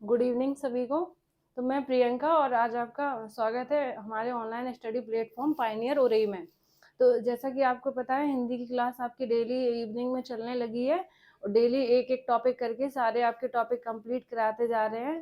Good evening सभी को। तो मैं प्रियंका और आज आपका स्वागत है हमारे ऑनलाइन स्टडी प्लेटफॉर्म पायनियर ओरेई में। तो जैसा कि आपको पता है हिंदी की क्लास आपकी डेली इवनिंग में चलने लगी है और डेली एक एक टॉपिक करके सारे आपके टॉपिक कंप्लीट कराते जा रहे हैं।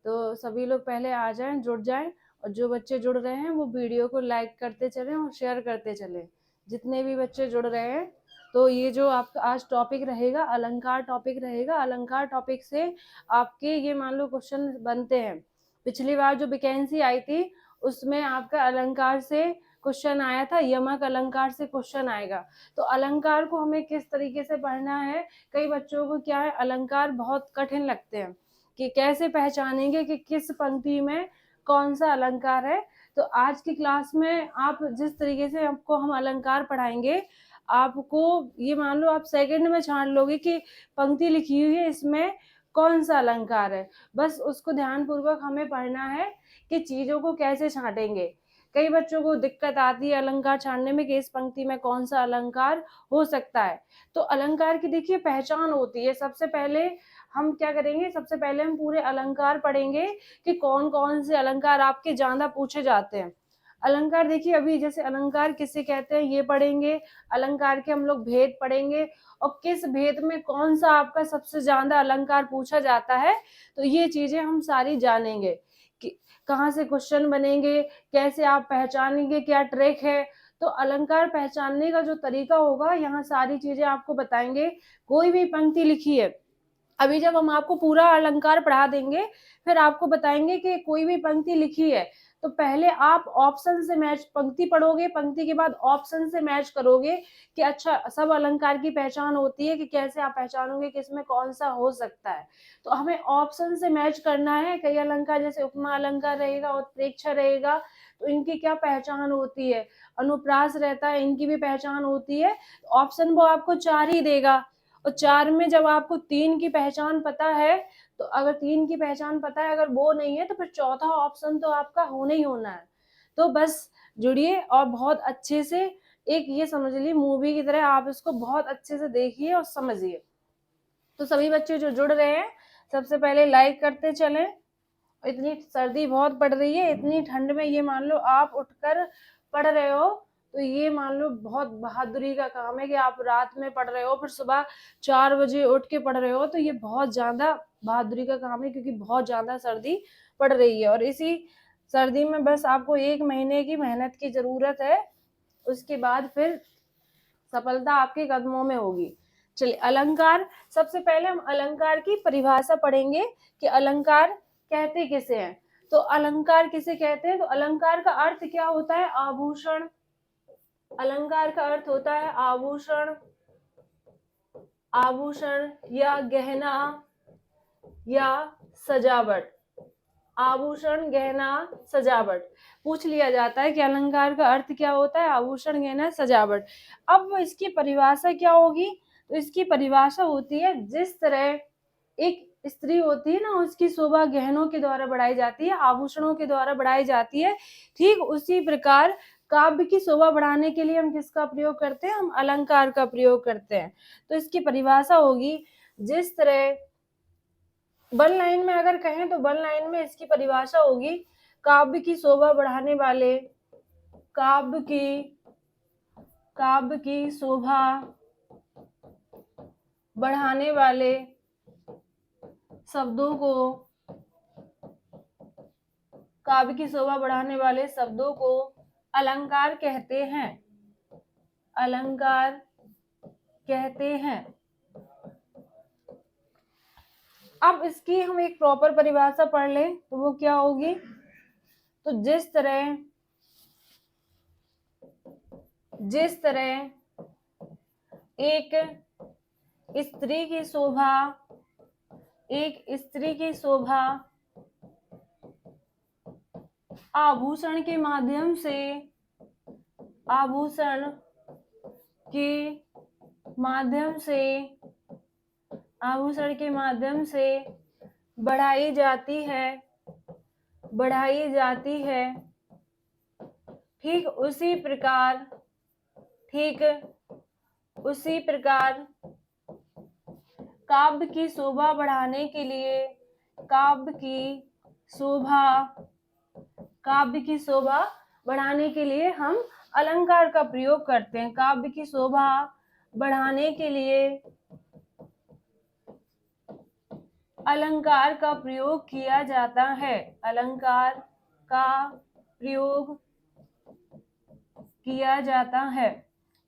तो सभी लोग पहले आ जाएं, जुड़ जाएं और जो बच्चे जुड़ रहे हैं वो वीडियो को लाइक करते चलें और शेयर करते चलें। जितने भी बच्चे जुड़ रहे हैं तो ये जो आपका आज टॉपिक रहेगा अलंकार टॉपिक रहेगा। अलंकार टॉपिक से आपके ये मान लो क्वेश्चन बनते हैं। पिछली बार जो वैकेंसी आई थी उसमें आपका अलंकार से क्वेश्चन आया था, यमक अलंकार से क्वेश्चन आएगा। तो अलंकार को हमें किस तरीके से पढ़ना है, कई बच्चों को क्या है अलंकार बहुत कठिन लगते हैं कि कैसे पहचानेंगे कि किस पंक्ति में कौन सा अलंकार है। तो आज की क्लास में आप जिस तरीके से आपको हम अलंकार पढ़ाएंगे, आपको ये मान लो आप सेकंड में छांट लोगे कि पंक्ति लिखी हुई है इसमें कौन सा अलंकार है। बस उसको ध्यान पूर्वक हमें पढ़ना है कि चीजों को कैसे छांटेंगे। कई बच्चों को दिक्कत आती है अलंकार छांटने में कि इस पंक्ति में कौन सा अलंकार हो सकता है। तो अलंकार की देखिए पहचान होती है। सबसे पहले हम क्या करेंगे, सबसे पहले हम पूरे अलंकार पढ़ेंगे कि कौन कौन से अलंकार आपके ज्यादा पूछे जाते हैं। अलंकार देखिए अभी जैसे अलंकार किसे कहते हैं ये पढ़ेंगे, अलंकार के हम लोग भेद पढ़ेंगे और किस भेद में कौन सा आपका सबसे ज्यादा अलंकार पूछा जाता है। तो ये चीजें हम सारी जानेंगे कि कहाँ से क्वेश्चन बनेंगे, कैसे आप पहचानेंगे, क्या ट्रिक है। तो अलंकार पहचानने का जो तरीका होगा यहाँ सारी चीजें आपको बताएंगे। कोई भी पंक्ति लिखी है, अभी जब हम आपको पूरा अलंकार पढ़ा देंगे फिर आपको बताएंगे कि कोई भी पंक्ति लिखी है तो पहले आप ऑप्शन से मैच पंक्ति पढ़ोगे, पंक्ति के बाद ऑप्शन से मैच करोगे कि अच्छा सब अलंकार की पहचान होती है कि कैसे आप पहचानोगे कि इसमें कौन सा हो सकता है। तो हमें ऑप्शन से मैच करना है। कई अलंकार जैसे उपमा अलंकार रहेगा, उत्प्रेक्षा रहेगा, तो इनकी क्या पहचान होती है, अनुप्रास रहता है, इनकी भी पहचान होती है। ऑप्शन वो आपको 4 ही देगा और 4 में जब आपको 3 की पहचान पता है, तो अगर 3 की पहचान पता है, अगर वो नहीं है तो फिर चौथा ऑप्शन तो आपका होना ही होना है। तो बस जुड़िए और बहुत अच्छे से एक ये समझ ली मूवी की तरह आप इसको बहुत अच्छे से देखिए और समझिए। तो सभी बच्चे जो जुड़ रहे हैं सबसे पहले लाइक करते चलें। इतनी सर्दी बहुत पड़ रही है, इतनी ठंड में ये मान लो आप उठकर पढ़ रहे हो तो ये मान लो बहुत बहादुरी का काम है कि आप रात में पढ़ रहे हो फिर सुबह 4 बजे उठ के पढ़ रहे हो। तो ये बहुत ज्यादा बहादुरी का काम है क्योंकि बहुत ज्यादा सर्दी पड़ रही है और इसी सर्दी में बस आपको 1 महीने की मेहनत की जरूरत है, उसके बाद फिर सफलता आपके कदमों में होगी। चलिए अलंकार, सबसे पहले हम अलंकार की परिभाषा पढ़ेंगे कि अलंकार कहते किसे हैं। तो अलंकार किसे कहते हैं, तो अलंकार का अर्थ क्या होता है, आभूषण। अलंकार का अर्थ होता है आभूषण, आभूषण या गहना या सजावट। आभूषण गहना सजावट पूछ लिया जाता है कि अलंकार का अर्थ क्या होता है, आभूषण गहना सजावट। अब इसकी परिभाषा क्या होगी, तो इसकी परिभाषा होती है जिस तरह एक स्त्री होती है ना, उसकी शोभा गहनों के द्वारा बढ़ाई जाती है, आभूषणों के द्वारा बढ़ाई जाती है, ठीक उसी प्रकार काव्य की शोभा बढ़ाने के लिए हम किसका प्रयोग करते हैं, हम अलंकार का प्रयोग करते हैं। तो इसकी परिभाषा होगी जिस तरह वन लाइन में अगर कहें तो वन लाइन में इसकी परिभाषा होगी काव्य की शोभा बढ़ाने वाले, काव्य की शोभा बढ़ाने वाले शब्दों को, काव्य की शोभा बढ़ाने वाले शब्दों को अलंकार कहते हैं, अलंकार कहते हैं। अब इसकी हम एक प्रॉपर परिभाषा पढ़ लें तो वो क्या होगी, तो जिस तरह एक स्त्री की शोभा, एक स्त्री की शोभा आभूषण के माध्यम से, आभूषण के माध्यम से, आभूषण के माध्यम से बढ़ाई जाती है, बढ़ाई जाती है, ठीक उसी प्रकार, ठीक उसी प्रकार काव्य की शोभा बढ़ाने के लिए काव्य की शोभा, काव्य की शोभा बढ़ाने के लिए हम अलंकार का प्रयोग करते हैं। काव्य की शोभा बढ़ाने के लिए अलंकार का प्रयोग किया जाता है। अलंकार का प्रयोग किया जाता है।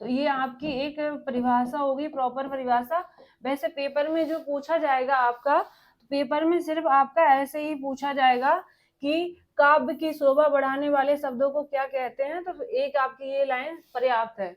तो ये आपकी एक परिभाषा होगी, प्रॉपर परिभाषा। वैसे पेपर में जो पूछा जाएगा आपका, तो पेपर में सिर्फ आपका ऐसे ही पूछा जाएगा कि काव्य की शोभा बढ़ाने वाले शब्दों को क्या कहते हैं, तो एक आपकी ये लाइन पर्याप्त है।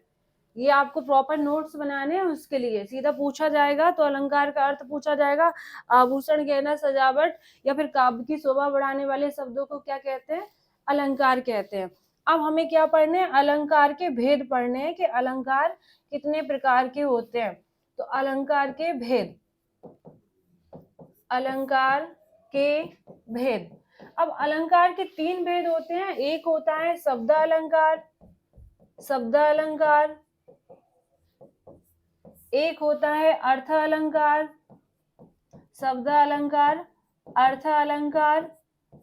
ये आपको प्रॉपर नोट्स बनाने हैं, उसके लिए सीधा पूछा जाएगा तो अलंकार का अर्थ पूछा जाएगा, आभूषण गहना सजावट या फिर काव्य की शोभा बढ़ाने वाले शब्दों को क्या कहते हैं, अलंकार कहते हैं। अब हमें क्या पढ़ने हैं, अलंकार के भेद पढ़ने हैं कि अलंकार कितने प्रकार के होते हैं। तो अलंकार के भेद, अलंकार के भेद। अब अलंकार के 3 भेद होते हैं। एक होता है शब्द अलंकार, शब्द अलंकार। एक होता है अर्थ अलंकार, शब्द अलंकार, अर्थ अलंकार।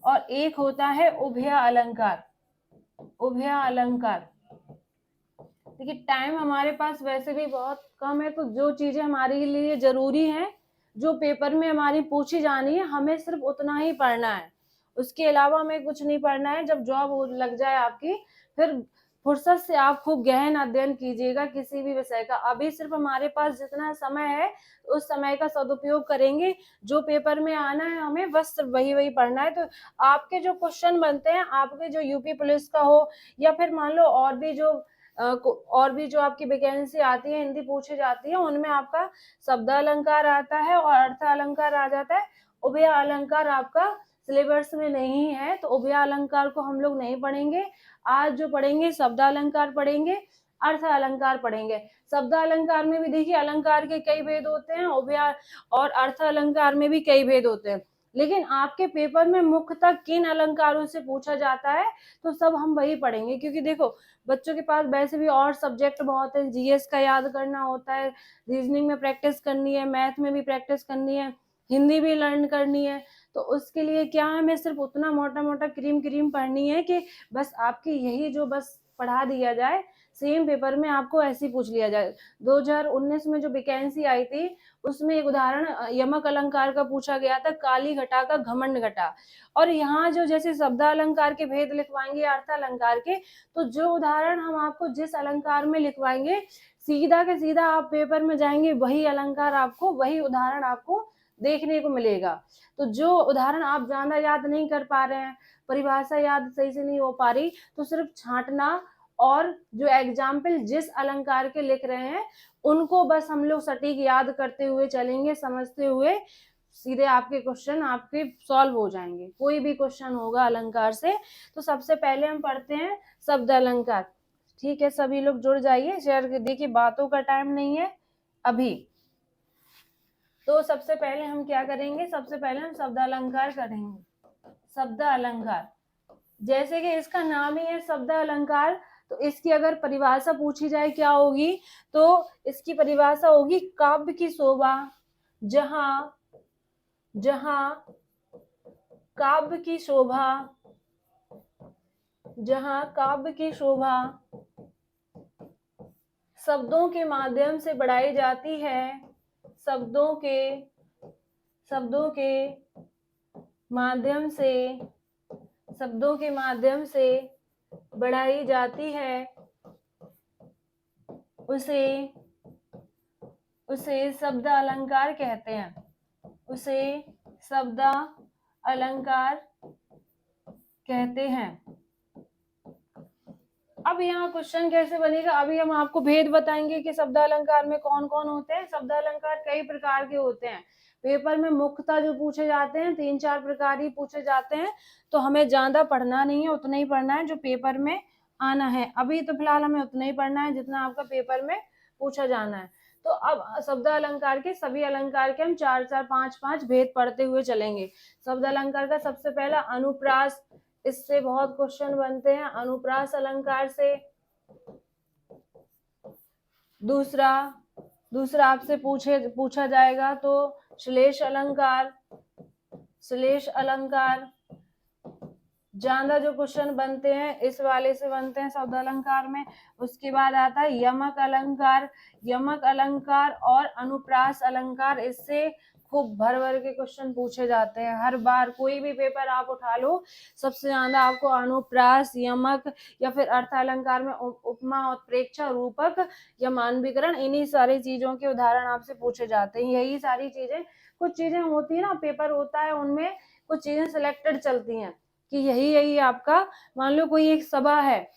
और एक होता है उभय अलंकार, उभय अलंकार। देखिए टाइम हमारे पास वैसे भी बहुत कम है, तो जो चीजें हमारे लिए जरूरी हैं, जो पेपर में हमारी पूछी जानी है, हमें सिर्फ उतना ही पढ़ना है। उसके अलावा हमें कुछ नहीं पढ़ना है। जब जॉब लग जाए आपकी, फिर फुर्सत से आप खूब गहन अध्ययन कीजिएगा किसी भी विषय का। अभी सिर्फ हमारे पास जितना समय है, उस समय का सदुपयोग करेंगे। जो पेपर में आना है हमें बस सिर्फ वही वही पढ़ना है। तो आपके जो क्वेश्चन बनते हैं, आपके जो यूपी पुलिस का हो या फिर मान लो और भी जो आपकी वैकेंसी आती है, हिंदी पूछी जाती है, उनमें आपका शब्द अलंकार आता है और अर्थ अलंकार आ जाता है। उभय अलंकार आपका सिलेबस में नहीं है, तो उभय अलंकार को हम लोग नहीं पढ़ेंगे। आज जो पढ़ेंगे शब्द अलंकार पढ़ेंगे, अर्थ अलंकार पढ़ेंगे। शब्द अलंकार में भी देखिए अलंकार के कई भेद होते हैं, उभय और अर्थ अलंकार में भी कई भेद होते हैं। लेकिन आपके पेपर में मुख्यतः किन अलंकारों से पूछा जाता है, तो सब हम वही पढ़ेंगे। क्योंकि देखो बच्चों के पास वैसे भी और सब्जेक्ट बहुत है, जीएस का याद करना होता है, रीजनिंग में प्रैक्टिस करनी है, मैथ में भी प्रैक्टिस करनी है, हिंदी भी लर्न करनी है। तो उसके लिए क्या है, हमें सिर्फ उतना मोटा मोटा क्रीम क्रीम पढ़नी है कि बस आपकी यही जो बस पढ़ा दिया जाए, सेम पेपर में आपको ऐसे ही पूछ लिया जाए। 2019 में जो वैकेंसी आई थी, उसमें एक उदाहरण यमक अलंकार का पूछा गया था, काली घटा का घमंड घटा। और यहाँ जो जैसे शब्द अलंकार के भेद लिखवाएंगे अर्थ अलंकार के, तो जो उदाहरण हम आपको जिस अलंकार में लिखवाएंगे, सीधा के सीधा आप पेपर में जाएंगे, वही अलंकार आपको, वही उदाहरण आपको देखने को मिलेगा। तो जो उदाहरण आप ज्यादा याद नहीं कर पा रहे हैं, परिभाषा याद सही से नहीं हो पा रही, तो सिर्फ छांटना और जो एग्जाम्पल जिस अलंकार के लिख रहे हैं, उनको बस हम लोग सटीक याद करते हुए चलेंगे, समझते हुए, सीधे आपके क्वेश्चन आपके सॉल्व हो जाएंगे। कोई भी क्वेश्चन होगा अलंकार से, तो सबसे पहले हम पढ़ते हैं शब्द अलंकार। ठीक है, सभी लोग जुड़ जाइए, शेयर। देखिए बातों का टाइम नहीं है अभी, तो सबसे पहले हम क्या करेंगे, सबसे पहले हम शब्द अलंकार करेंगे। शब्द अलंकार, जैसे कि इसका नाम ही है शब्द अलंकार, तो इसकी अगर परिभाषा पूछी जाए क्या होगी, तो इसकी परिभाषा होगी काव्य की शोभा, जहां जहां काव्य की शोभा, जहां काव्य की शोभा शब्दों के माध्यम से बढ़ाई जाती है, शब्दों के माध्यम से, शब्दों के माध्यम से बढ़ाई जाती है, उसे शब्द अलंकार कहते हैं, उसे शब्द अलंकार कहते हैं। अब यहाँ क्वेश्चन कैसे बनेगा, अभी हम आपको भेद बताएंगे कि शब्द अलंकार में कौन कौन होते हैं। शब्द अलंकार कई प्रकार के होते हैं, पेपर में मुख्यतः जो पूछे जाते हैं 3-4 प्रकार ही पूछे जाते हैं। तो हमें ज्यादा पढ़ना नहीं है, उतना ही पढ़ना है जो पेपर में आना है। अभी तो फिलहाल हमें उतना ही पढ़ना है जितना आपका पेपर में पूछा जाना है। तो अब शब्द अलंकार के सभी अलंकार के हम 4-4, 5-5 भेद पढ़ते हुए चलेंगे। शब्द अलंकार का सबसे पहला अनुप्रास, इससे बहुत क्वेश्चन बनते हैं अनुप्रास अलंकार से। दूसरा आपसे पूछा जाएगा तो श्लेष अलंकार, श्लेष अलंकार। ज्यादा जो क्वेश्चन बनते हैं इस वाले से बनते हैं शब्द अलंकार में। उसके बाद आता है यमक अलंकार। यमक अलंकार और अनुप्रास अलंकार, इससे खूब भर भर के क्वेश्चन पूछे जाते हैं हर बार। कोई भी पेपर आप उठा लो, सबसे ज्यादा आपको अनुप्रास, यमक या फिर अर्थ अलंकार में उपमा, उत्प्रेक्षा, रूपक या मानवीकरण, इन्हीं सारी चीजों के उदाहरण आपसे पूछे जाते हैं। यही सारी चीजें, कुछ चीजें होती है ना, पेपर होता है उनमें कुछ चीजें सिलेक्टेड चलती हैं कि यही यही आपका, मान लो कोई एक सभा है,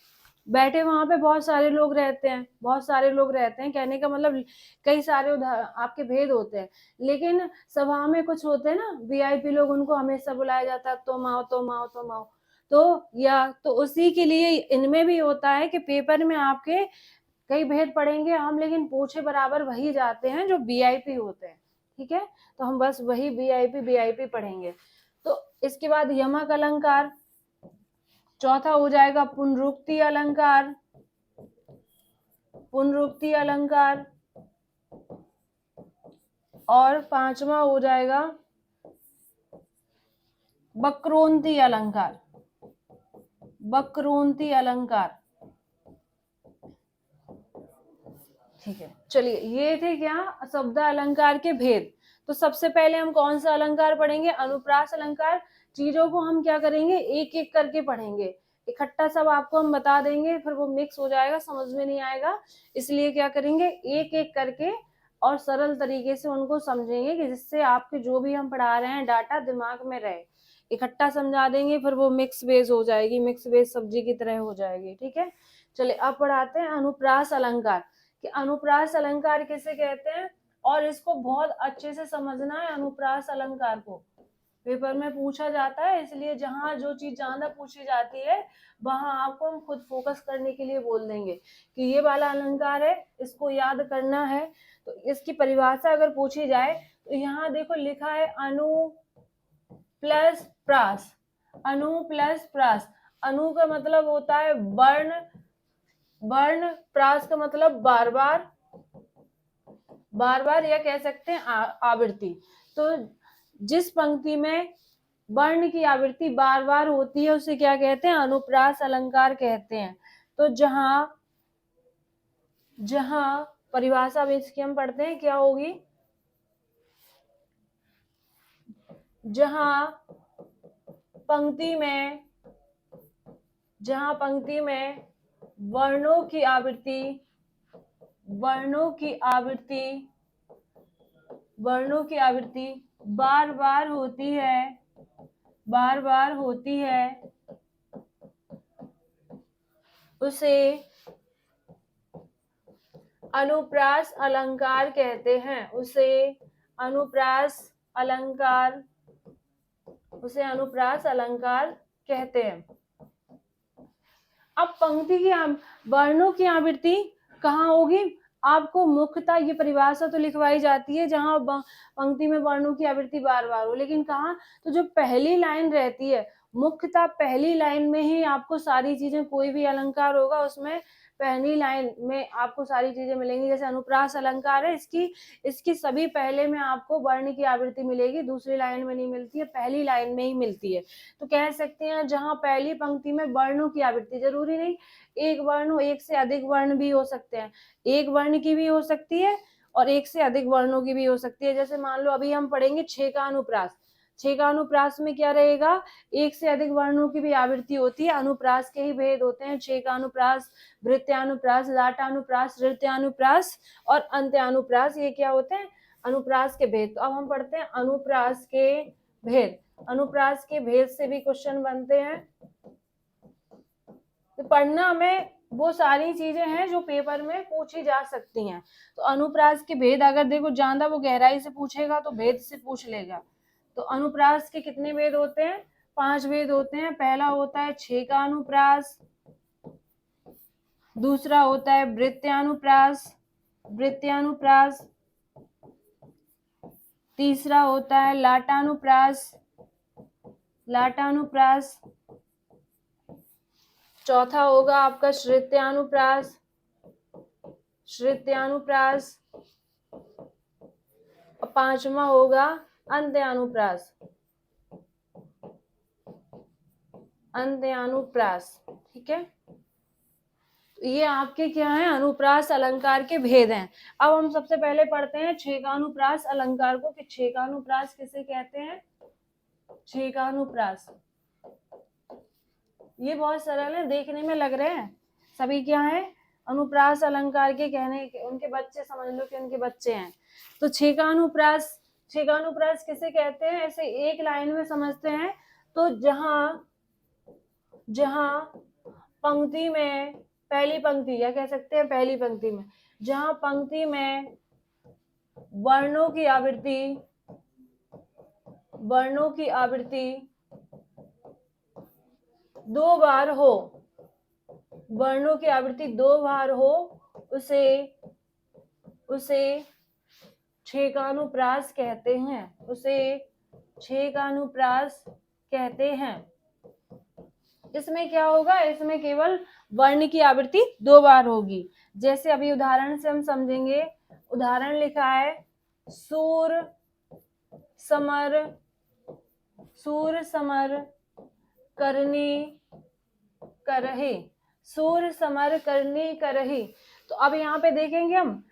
बैठे वहां पे बहुत सारे लोग रहते हैं, बहुत सारे लोग रहते हैं, कहने का मतलब कई सारे आपके भेद होते हैं, लेकिन सभा में कुछ होते हैं ना वीआईपी लोग, उनको हमेशा बुलाया जाता है तुम आओ तुम आओ तुम आओ। तो या तो उसी के लिए इनमें भी होता है कि पेपर में आपके कई भेद पढ़ेंगे हम, लेकिन पूछे बराबर वही जाते हैं जो वीआईपी होते हैं। ठीक है, तो हम बस वही वीआईपी पढ़ेंगे। तो इसके बाद यमक अलंकार, चौथा हो जाएगा पुनरुक्ति अलंकार। पुनरुक्ति अलंकार, और पांचवा हो जाएगा वक्रोन्ति अलंकार। वक्रोन्ति अलंकार। ठीक है, चलिए ये थे क्या शब्द अलंकार के भेद। तो सबसे पहले हम कौन सा अलंकार पढ़ेंगे? अनुप्रास अलंकार। चीजों को हम क्या करेंगे, एक एक करके पढ़ेंगे, इकट्ठा सब आपको हम बता देंगे, फिर वो मिक्स हो जाएगा, समझ में नहीं आएगा। इसलिए क्या करेंगे, एक एक करके और सरल तरीके से उनको समझेंगे कि जिससे आपके जो भी हम पढ़ा रहे हैं डाटा दिमाग में रहे। इकट्ठा समझा देंगे, फिर वो मिक्स वेज हो जाएगी, मिक्स वेज सब्जी की तरह हो जाएगी। ठीक है, चलिए अब पढ़ाते हैं अनुप्रास अलंकार कि अनुप्रास अलंकार किसे कहते हैं, और इसको बहुत अच्छे से समझना है। अनुप्रास अलंकार को पेपर में पूछा जाता है, इसलिए जहां जो चीज ज्यादा पूछी जाती है वहां आपको हम खुद फोकस करने के लिए बोल देंगे कि ये वाला अलंकार है, इसको याद करना है। तो इसकी परिभाषा अगर पूछी जाए तो यहाँ देखो लिखा है अनु प्लस प्रास। अनु प्लस प्रास, अनु का मतलब होता है वर्ण, वर्ण, प्रास का मतलब बार बार, बार बार, या कह सकते हैं आवृत्ति। तो जिस पंक्ति में वर्ण की आवृत्ति बार बार होती है उसे क्या कहते हैं, अनुप्रास अलंकार कहते हैं। तो जहां जहां परिभाषा अब इसकी हम पढ़ते हैं क्या होगी, जहां पंक्ति में, जहां पंक्ति में वर्णों की आवृत्ति, वर्णों की आवृत्ति, वर्णों की आवृत्ति बार बार होती है, बार बार होती है, उसे अनुप्रास अलंकार कहते हैं। उसे अनुप्रास अलंकार, उसे अनुप्रास अलंकार कहते हैं। अब पंक्ति की वर्णों की आवृत्ति कहाँ होगी, आपको मुख्यतः ये परिभाषा तो लिखवाई जाती है जहां पंक्ति में वर्णों की आवृत्ति बार बार हो, लेकिन कहाँ, तो जो पहली लाइन रहती है, मुख्यतः पहली लाइन में ही आपको सारी चीजें, कोई भी अलंकार होगा उसमें पहली लाइन में आपको सारी चीजें मिलेंगी। जैसे अनुप्रास अलंकार है, इसकी सभी पहले में आपको वर्ण की आवृत्ति मिलेगी, दूसरी लाइन में नहीं मिलती है, पहली लाइन में ही मिलती है। तो कह सकते हैं जहां पहली पंक्ति में वर्णों की आवृत्ति, जरूरी नहीं एक वर्ण हो, एक से अधिक वर्ण भी हो सकते हैं, एक वर्ण की भी हो सकती है और एक से अधिक वर्णों की भी हो सकती है। जैसे मान लो अभी हम पढ़ेंगे छह का अनुप्रास, छह का अनुप्रास में क्या रहेगा, एक से अधिक वर्णों की भी आवृत्ति होती है। अनुप्रास के ही भेद होते हैं, छह का अनुप्रास, वृत्यानुप्रास, लाटानुप्रास, नृत्यानुप्रास और अंत्यानुप्रास, ये क्या होते हैं, अनुप्रास के भेद। तो अब हम पढ़ते हैं अनुप्रास के भेद। अनुप्रास के भेद से भी क्वेश्चन बनते हैं। तो पढ़ना में वो सारी चीजें हैं जो पेपर में पूछी जा सकती हैं। तो अनुप्रास के भेद अगर देखो ज्यादा वो गहराई से पूछेगा तो भेद से पूछ लेगा। तो अनुप्रास के कितने भेद होते हैं, 5 भेद होते हैं। पहला होता है छह का अनुप्रास, दूसरा होता है वृत्यानुप्रास, वृत्यानुप्रास, तीसरा होता है लाटानुप्रास, लाटानुप्रास, चौथा होगा आपका श्रित्यानुप्रास, श्रित्यानुप्रास, और पांचवा होगा अंत्यानुप्रास। अंत्यानुप्रास, ठीक है। ये आपके क्या है, अनुप्रास अलंकार के भेद हैं। अब हम सबसे पहले पढ़ते हैं छेकानुप्रास अलंकार को, कि छेकानुप्रास किसे कहते हैं। छेकानुप्रास ये बहुत सरल है, देखने में लग रहे हैं सभी क्या है, अनुप्रास अलंकार के कहने के, उनके बच्चे समझ लो कि उनके बच्चे हैं। तो छेकानुप्रास, छेकानुप्रास किसे कहते हैं, ऐसे एक लाइन में समझते हैं। तो जहां पंक्ति में, पहली पंक्ति या कह सकते हैं पहली पंक्ति में, जहां पंक्ति में वर्णों की आवृत्ति दो बार हो, वर्णों की आवृत्ति दो बार हो, उसे छेकानुप्रास कहते हैं, उसे छेकानुप्रास कहते हैं। इसमें क्या होगा, इसमें केवल वर्ण की आवृत्ति दो बार होगी। जैसे अभी उदाहरण से हम समझेंगे, उदाहरण लिखा है सूर समर करनी करही, सूर समर करनी करही। तो अब यहाँ पे देखेंगे हम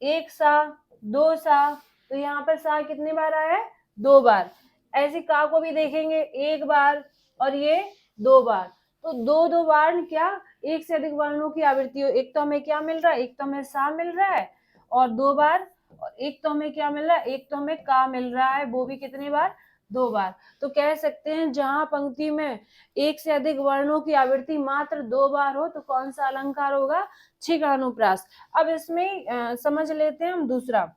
एक सा, दो सा, तो यहाँ पे सा कितनी बार आया है, दो बार। ऐसे का को भी देखेंगे, एक बार और ये दो बार। तो दो बार क्या, एक से अधिक वर्णों की आवृत्ति हो, एक तो हमें क्या मिल रहा है, एक तो हमें सा मिल रहा है, और दो बार, और एक तो हमें क्या मिल रहा है, एक तो हमें का मिल रहा है, वो भी कितनी बार, दो बार। तो कह सकते हैं जहां पंक्ति में एक से अधिक वर्णों की आवृत्ति मात्र दो बार हो तो कौन सा अलंकार होगा, छेकानुप्रास। अब इसमें समझ लेते हैं हम दूसरा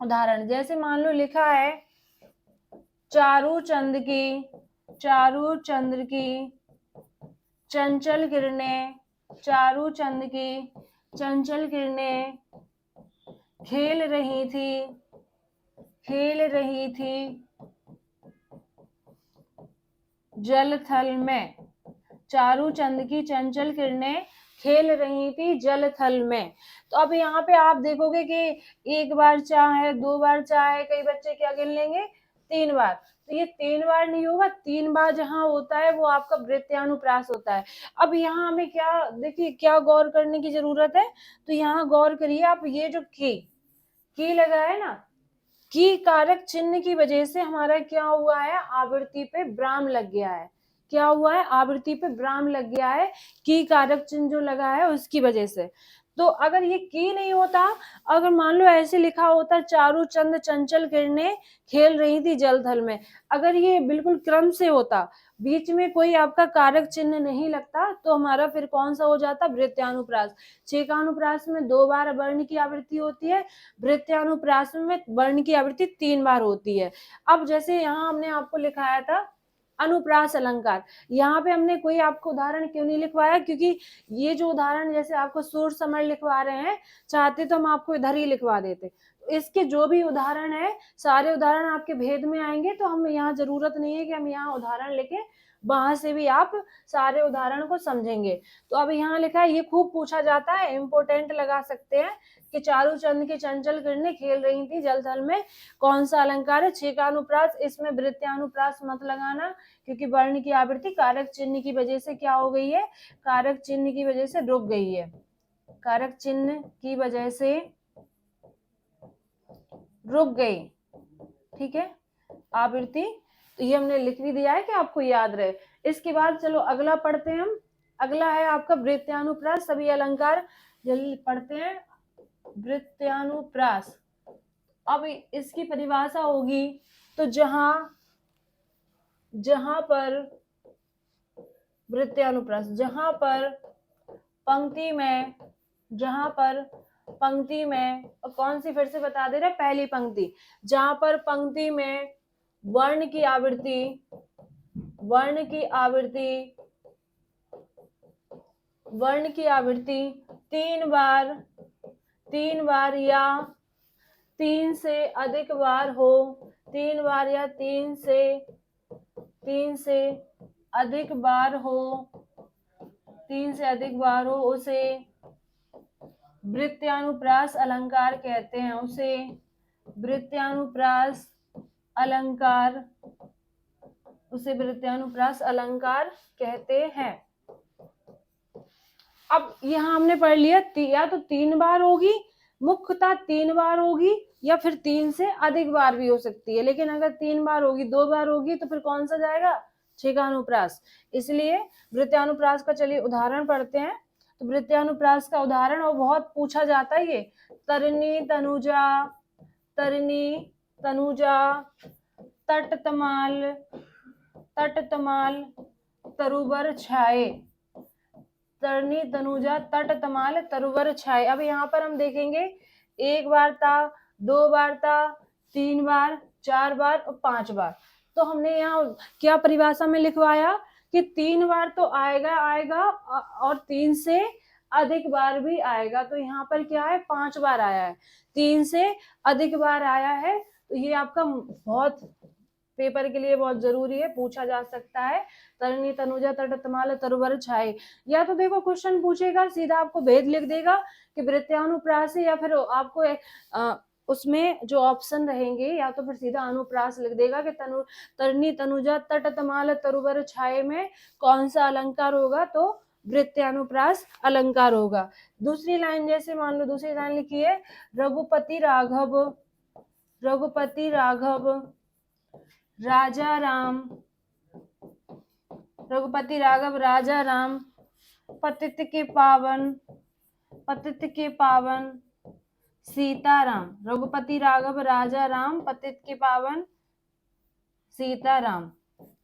उदाहरण। जैसे मान लो लिखा है चारू चंद्र की चंचल किरणें, चारू चंद्र की चंचल किरणें खेल रही थी जल थल में, चारू चंद की चंचल किरणें खेल रही थी जल थल में। तो अब यहाँ पे आप देखोगे कि एक बार चा है, दो बार चा है, कई बच्चे क्या गिन लेंगे, तीन बार। तो ये तीन बार नहीं होगा, तीन बार जहाँ होता है वो आपका वृत्त्यानुप्रास होता है। अब यहाँ हमें क्या, देखिए क्या गौर करने की जरूरत है, तो यहाँ गौर करिए आप, ये जो की लगा है ना, की कारक चिन्ह की वजह से हमारा क्या हुआ है, आवृत्ति पे विराम लग गया है। क्या हुआ है, आवृत्ति पे विराम लग गया है, की कारक चिन्ह जो लगा है उसकी वजह से। तो अगर ये की नहीं होता, अगर मान लो ऐसे लिखा होता चारू चंद चंचल किरणें खेल रही थी जल थल में, अगर ये बिल्कुल क्रम से होता, बीच में कोई आपका कारक चिन्ह नहीं लगता, तो हमारा फिर कौन सा हो जाता, वृत्त्यानुप्रास। छेकानुप्रास में दो बार वर्ण की आवृत्ति होती है, वृत्त्यानुप्रास में वर्ण की आवृत्ति तीन बार होती है। अब जैसे यहाँ हमने आपको लिखाया था अनुप्रास अलंकार, यहाँ पे हमने कोई आपको उदाहरण क्यों नहीं लिखवाया, क्योंकि ये जो उदाहरण जैसे आपको सूर समर लिखवा रहे हैं, चाहते तो हम आपको इधर ही लिखवा देते। इसके जो भी उदाहरण है, सारे उदाहरण आपके भेद में आएंगे, तो हम यहाँ जरूरत नहीं है कि हम यहाँ उदाहरण लिखे, वहां से भी आप सारे उदाहरण को समझेंगे। तो अब यहाँ लिखा है, ये खूब पूछा जाता है, इंपोर्टेंट लगा सकते हैं कि चारू चंद की चंचल किरणें खेल रही थी जल थल में, कौन सा अलंकार है, छेकानुप्रास। इसमें वृत्त्यानुप्रास मत लगाना, क्योंकि वर्ण की आवृत्ति कारक चिन्ह की वजह से क्या हो गई है, कारक चिन्ह की वजह से रुक गई है, कारक चिन्ह की वजह से रुक गई, ठीक है, आवृत्ति। तो ये हमने लिख भी दिया है कि आपको याद रहे। इसके बाद चलो अगला पढ़ते हैं हम। अगला है आपका वृत्त्यानुप्रास, सभी अलंकार जल्दी पढ़ते हैं। वृत्त्यानुप्रास, अब इसकी परिभाषा होगी, तो जहां पर वृत्त्यानुप्रास, जहां पर पंक्ति में, और कौन सी फिर से बता दे रहे, पहली पंक्ति, जहां पर पंक्ति में वर्ण की आवृत्ति तीन बार या तीन से अधिक बार हो, तीन बार या तीन से अधिक बार हो, उसे वृत्त्यानुप्रास अलंकार कहते हैं, उसे वृत्यानुप्रास अलंकार कहते हैं। अब यहाँ हमने पढ़ लिया या तो 3 बार होगी, मुख्यतः 3 बार होगी, या फिर 3 से अधिक बार भी हो सकती है। लेकिन अगर 3 बार होगी, 2 बार होगी, तो फिर कौन सा जाएगा? छेकानुप्रास। इसलिए वृत्यानुप्रास का चलिए उदाहरण पढ़ते हैं। तो वृत्यानुप्रास का उदाहरण और बहुत पूछा जाता है ये, तरनी तनुजा, तरनी तनुजा, तटतमाल, तटतमाल, तरुवर छाए, तरनी तनुजा, तटतमाल, तरुवर छाए। अब यहाँ पर हम देखेंगे 1 बार था, 2 बार था, 3 बार, 4 बार और 5 बार। तो हमने यहाँ क्या परिभाषा में लिखवाया कि 3 बार तो आएगा और 3 से अधिक बार भी आएगा। तो यहाँ पर क्या है? 5 बार आया है, 3 से अधिक बार आया है। तो ये आपका बहुत पेपर के लिए बहुत जरूरी है, पूछा जा सकता है। तरनी तनुजा, तटतमाल, तरुवर छाए। या तो देखो क्वेश्चन पूछेगा, सीधा आपको भेद लिख देगा कि वृत्यानुप्रास है, या फिर आपको उसमें जो ऑप्शन रहेंगे, या तो फिर सीधा अनुप्रास लिख देगा कि तरनी तनुजा, तटतमाल, तरुवर छाए में कौन सा अलंकार होगा, तो वृत्यानुप्रास अलंकार होगा। दूसरी लाइन, जैसे मान लो दूसरी लाइन लिखी है, रघुपति राघव, रघुपति राघव, राजा राम, रघुपति राघव, राजा राम, पतित के पावन, पतित के पावन, सीताराम। रघुपति राघव, राजा राम, पतित के पावन, सीताराम।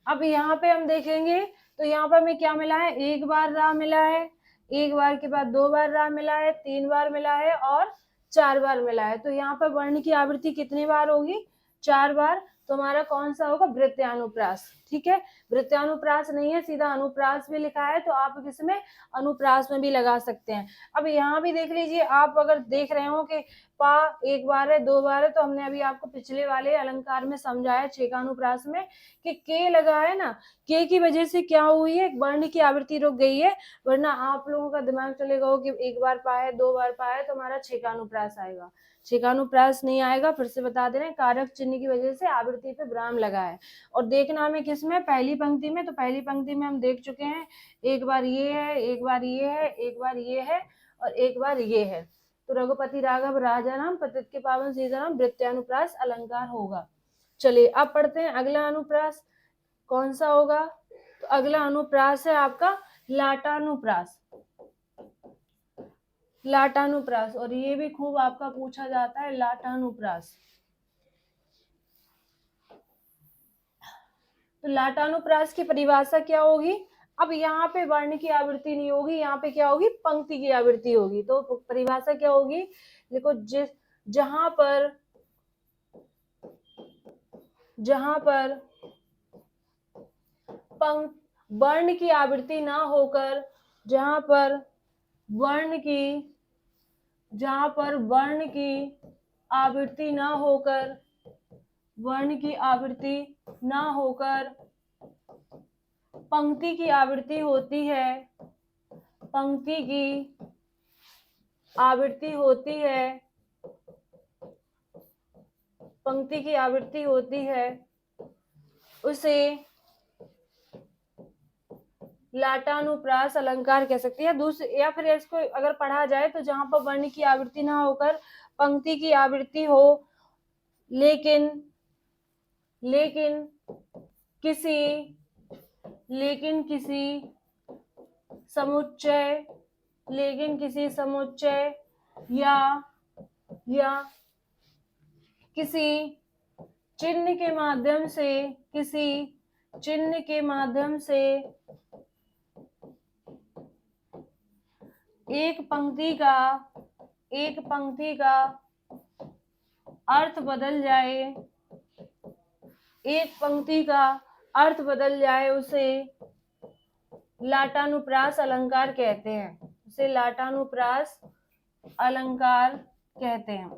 अब यहाँ पे हम देखेंगे तो यहाँ पर हमें क्या मिला है? 1 बार रा मिला है, 1 बार के बाद 2 बार रा मिला है, 3 बार मिला है और 4 बार मिला है। तो यहाँ पर वर्ण की आवृत्ति कितनी बार होगी? 4 बार। तो हमारा कौन सा होगा? वृत्यानुप्रास। ठीक है, वृत्यानुप्रास नहीं है, सीधा अनुप्रास भी लिखा है, तो आप किसमें? अनुप्रास में भी लगा सकते हैं। अब यहाँ भी देख लीजिए, आप अगर देख रहे हो कि पा 1 बार है, 2 बार है, तो हमने अभी आपको पिछले वाले अलंकार में समझाया छेकानुप्रास में कि के लगा है ना, के की वजह से क्या हुई है? वर्ण की आवृत्ति रुक गई है, वरना आप लोगों का दिमाग चलेगा हो कि 1 बार पा है, 2 बार पा है, तो हमारा छेकानुप्रास आएगा। छेकानुप्रास नहीं आएगा, फिर से बता दे रहे हैं, कारक चिन्ह की वजह से आवृत्ति पे विराम लगा है। और देखना हमें किसमें? पहली पंक्ति में। तो पहली पंक्ति में हम देख चुके हैं, 1 बार ये है, 1 बार ये है, 1 बार ये है और 1 बार ये है। तो रघुपति राघव, राजा राम, पतित के पावन, सीताराम, वृत्यानुप्रास अलंकार होगा। चलिए अब पढ़ते हैं अगला अनुप्रास कौन सा होगा। तो अगला अनुप्रास है आपका लाटानुप्रास, लाटानुप्रास। और ये भी खूब आपका पूछा जाता है, लाटानुप्रास। तो लाटानुप्रास की परिभाषा क्या होगी? अब यहाँ पे वर्ण की आवृत्ति नहीं होगी, यहाँ पे क्या होगी? पंक्ति की आवृत्ति होगी। तो परिभाषा क्या होगी? देखो, जहां पर वर्ण की आवृत्ति ना होकर, जहां पर वर्ण की आवृत्ति ना होकर, वर्ण की आवृत्ति ना होकर पंक्ति की आवृत्ति होती है, पंक्ति की आवृत्ति होती है, पंक्ति की आवृत्ति होती है, उसे लाटानुप्रास अलंकार कह सकते हैं। या फिर इसको अगर पढ़ा जाए तो जहां पर वर्ण की आवृत्ति ना होकर पंक्ति की आवृत्ति हो, लेकिन किसी समुच्चय या किसी चिन्ह के माध्यम से एक पंक्ति का अर्थ बदल जाए, एक पंक्ति का अर्थ बदल जाए, उसे लाटानुप्रास अलंकार कहते हैं, उसे लाटानुप्रास अलंकार कहते हैं।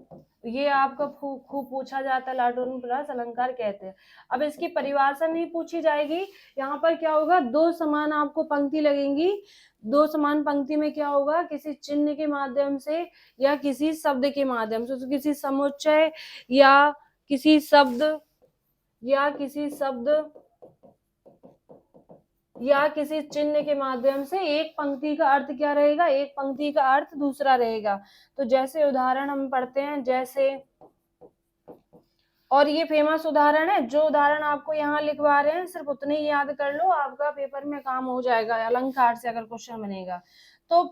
ये आपका खूब पूछा जाता है, लाटानुप्रास अलंकार कहते हैं। अब इसकी परिभाषा नहीं पूछी जाएगी, यहाँ पर क्या होगा? 2 समान आपको पंक्ति लगेंगी। 2 समान पंक्ति में क्या होगा? किसी चिन्ह के माध्यम से या किसी शब्द के माध्यम से, तो किसी समुच्चय या किसी शब्द या किसी चिन्ह के माध्यम से एक पंक्ति का अर्थ क्या रहेगा, एक पंक्ति का अर्थ दूसरा रहेगा। तो जैसे उदाहरण हम पढ़ते हैं, जैसे, और ये फेमस उदाहरण है, जो उदाहरण आपको यहाँ लिखवा रहे हैं सिर्फ उतने ही याद कर लो, आपका पेपर में काम हो जाएगा अलंकार से अगर क्वेश्चन बनेगा। तो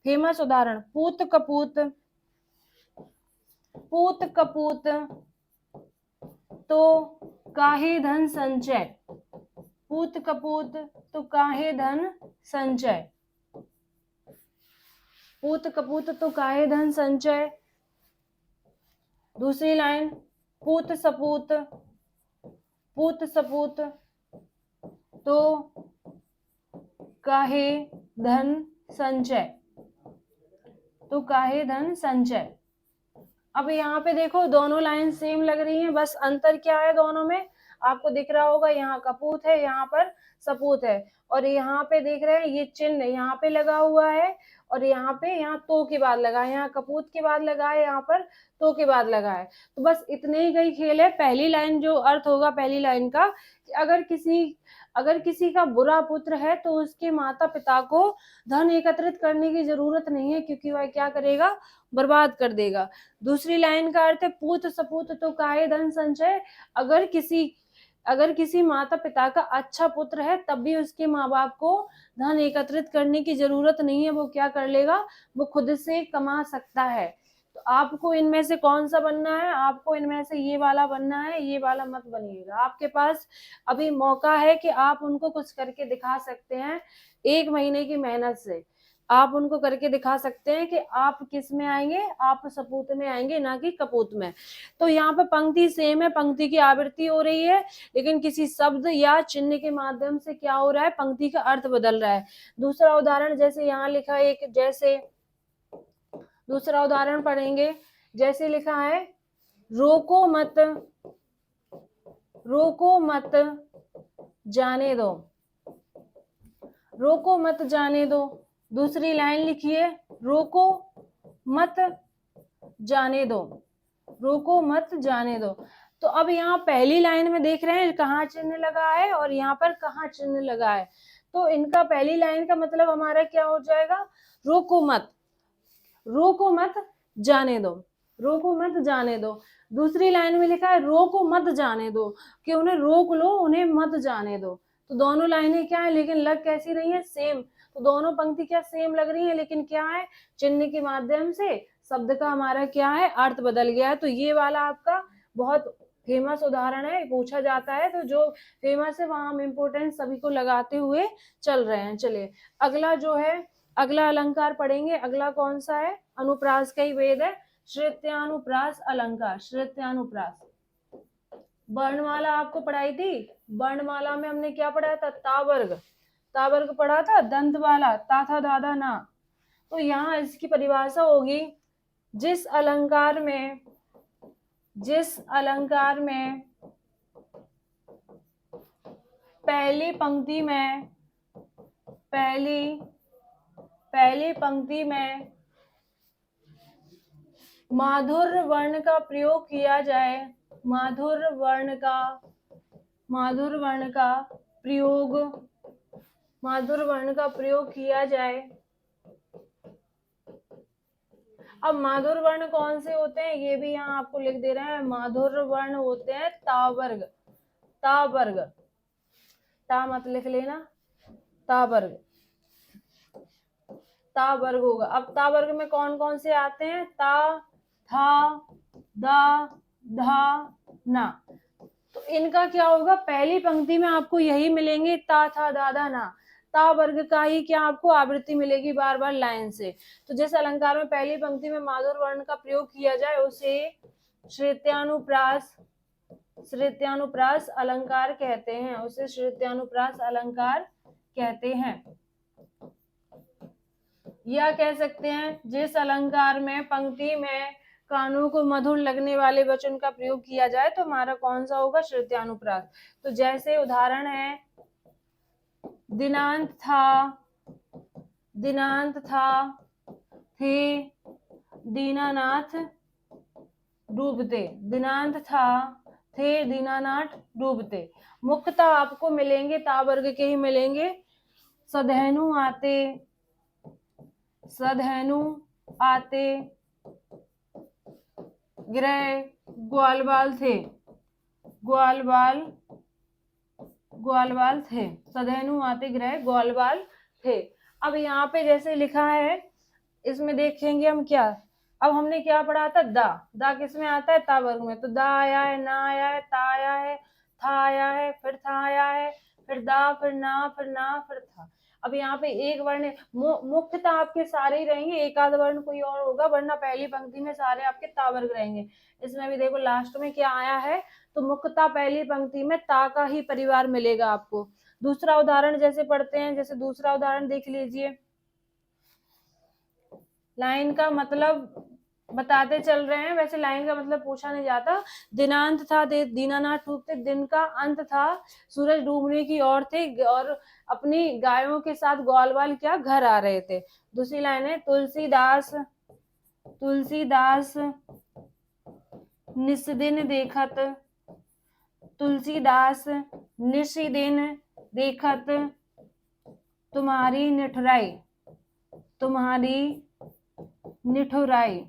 फेमस उदाहरण, पूत कपूत, पूत कपूत तो काहे धन संचय, पूत कपूत तो काहे धन संचय, पूत कपूत तो काहे धन संचय। दूसरी लाइन, पूत सपूत, पूत सपूत तो काहे धन संचय, तो काहे धन संचय। अब यहाँ पे देखो दोनों लाइन सेम लग रही हैं, बस अंतर क्या है दोनों में, आपको दिख रहा होगा, यहाँ कपूत है, यहाँ पर सपूत है, और यहाँ पे देख रहे हैं ये चिन्ह यहाँ पे लगा हुआ है, और यहाँ पे यहाँ तो के बाद लगा है, यहाँ कपूत के बाद लगा है, यहाँ पर तो के बाद लगा है। तो बस इतने ही कई खेल है। पहली लाइन जो अर्थ होगा पहली लाइन का, अगर किसी का बुरा पुत्र है तो उसके माता पिता को धन एकत्रित करने की जरूरत नहीं है, क्योंकि वह क्या करेगा, बर्बाद कर देगा। दूसरी लाइन का अर्थ है पूत सपूत तो काहे धन संचय, अगर किसी माता पिता का अच्छा पुत्र है तब भी उसके माँ बाप को धन एकत्रित करने की जरूरत नहीं है, वो क्या कर लेगा, वो खुद से कमा सकता है। तो आपको इनमें से कौन सा बनना है, आपको इनमें से ये वाला बनना है, ये वाला मत बनिएगा। आपके पास अभी मौका है कि आप उनको कुछ करके दिखा सकते हैं, 1 महीने की मेहनत से आप उनको करके दिखा सकते हैं कि आप किस में आएंगे, आप सपूत में आएंगे, ना कि कपूत में। तो यहाँ पे पंक्ति सेम है, पंक्ति की आवृत्ति हो रही है, लेकिन किसी शब्द या चिन्ह के माध्यम से क्या हो रहा है, पंक्ति का अर्थ बदल रहा है। दूसरा उदाहरण जैसे यहाँ लिखा है, जैसे दूसरा उदाहरण पढ़ेंगे, जैसे लिखा है, रोको मत, रोको मत जाने दो, रोको मत जाने दो। दूसरी लाइन लिखिए, रोको मत जाने दो, रोको मत जाने दो। तो अब यहाँ पहली लाइन में देख रहे हैं कहाँ चिन्ह लगा है और यहाँ पर कहाँ चिन्ह लगा है। तो इनका पहली लाइन का मतलब हमारा क्या हो जाएगा, रोको मत, रोको मत जाने दो, रोको मत जाने दो। दूसरी लाइन में लिखा है रोको मत जाने दो, कि उन्हें रोक लो, उन्हें मत जाने दो। तो दोनों लाइनें क्या है, लेकिन लग कैसी रही है, सेम। तो दोनों पंक्ति क्या सेम लग रही है, लेकिन क्या है, चिन्ह के माध्यम से शब्द का हमारा क्या है, अर्थ बदल गया है। तो ये वाला आपका बहुत फेमस उदाहरण है, पूछा जाता है, तो जो फेमस है वहां हम इम्पोर्टेंस सभी को लगाते हुए चल रहे हैं। चलिए अगला जो है, अगला अलंकार पढ़ेंगे। अगला कौन सा है, अनुप्रास का ही वेद है, श्रुत्यानुप्रास अलंकार। श्रुत्यानुप्रास, वर्णमाला आपको पढ़ाई थी, वर्णमाला में हमने क्या पढ़ा था, तावर्ग, तावर्ग पढ़ा था, दंत वाला ता था दादा ना। तो यहाँ इसकी परिभाषा होगी, जिस अलंकार में पहली पंक्ति में माधुर्य वर्ण का प्रयोग किया जाए, माधुर्य वर्ण का प्रयोग किया जाए। अब माधुर्य वर्ण कौन से होते हैं, ये भी यहाँ आपको लिख दे रहे हैं। माधुर्य वर्ण होते हैं तावर्ग, तावर्ग, ता मत लिख लेना, तावर्ग, तावर्ग होगा। अब तावर्ग में कौन कौन से आते हैं, ता, था, दा, धा, ना। तो इनका क्या होगा, पहली पंक्ति में आपको यही मिलेंगे, ता था दादा ना। ता वर्ग का ही क्या आपको आवृत्ति मिलेगी बार बार लाइन से। तो जिस अलंकार में पहली पंक्ति में माधुर्य वर्ण का प्रयोग किया जाए उसे श्रुत्यानुप्रास अलंकार कहते हैं, उसे श्रुत्यानुप्रास अलंकार कहते हैं। या कह सकते हैं जिस अलंकार में पंक्ति में कानों को मधुर लगने वाले वचन का प्रयोग किया जाए तो हमारा कौन सा होगा, श्रुत्यानुप्रास। तो जैसे उदाहरण है, दिनांत था, थे दीनानाथ डूबते, दिनांत था थे दीनानाथ डूबते। मुख्यतः आपको मिलेंगे ता वर्ग के ही मिलेंगे। सधैनु आते, सधैनु आते, गृह ग्वालवाल थे, ग्वालवाल, ग्वालवाल थे। सधैनु आते गृह ग्वालवाल थे। अब यहाँ पे जैसे लिखा है, इसमें देखेंगे हम क्या, अब हमने क्या पढ़ा था, दा किस में आता है, ता वर्ग में। तो दा आया है, ना आया है, ता आया है, था आया है, फिर था आया है, फिर दा, फिर ना, फिर ना, फिर था। अब यहाँ पे एक वर्ण मुख्यतः आपके सारे ही रहेंगे, एक आध वर्ण कोई और होगा, वरना पहली पंक्ति में सारे आपके ता वर्ग रहेंगे। इसमें भी देखो लास्ट में क्या आया है, तो मुख्यतः पहली पंक्ति में ता का ही परिवार मिलेगा आपको। दूसरा उदाहरण जैसे पढ़ते हैं, जैसे दूसरा उदाहरण देख लीजिए। लाइन का मतलब बताते चल रहे हैं, वैसे लाइन का मतलब पूछा नहीं जाता। दिनांत था, दीनानाथ डूबते, दिन का अंत था, सूरज डूबने की ओर थे और अपनी गायों के साथ ग्वालवाल क्या घर आ रहे थे। दूसरी लाइन है, तुलसीदास, तुलसीदास निस्दिन देखत, तुलसीदास निस्दिन देखत तुम्हारी निठुराई, तुम्हारी निठुराई।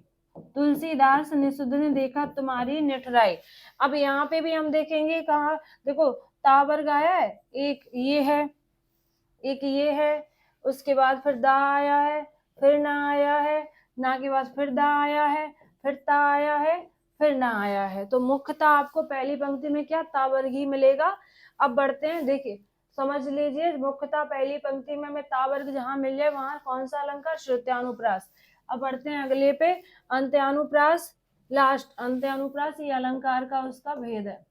तुलसीदास निस्दिन देखा तुम्हारी निठुराई। अब यहाँ पे भी हम देखेंगे, कहा देखो ता वर्ग आया है, एक ये है, एक ये है, उसके बाद फिर दा आया है, फिर ना आया है, ना के बाद फिर दा आया है, फिर ता आया है, फिर ना आया है। तो मुख्यतः आपको पहली पंक्ति में क्या, ता वर्ग ही मिलेगा। अब बढ़ते हैं, देखिए समझ लीजिए, मुख्यतः पहली पंक्ति में हमें ता वर्ग जहां मिल जाए वहां कौन सा अलंकार, श्रुत्यानुप्रास। अब बढ़ते हैं अगले पे, अंत्यानुप्रास, लास्ट अंत्यानुप्रास, ये अलंकार का उसका भेद है।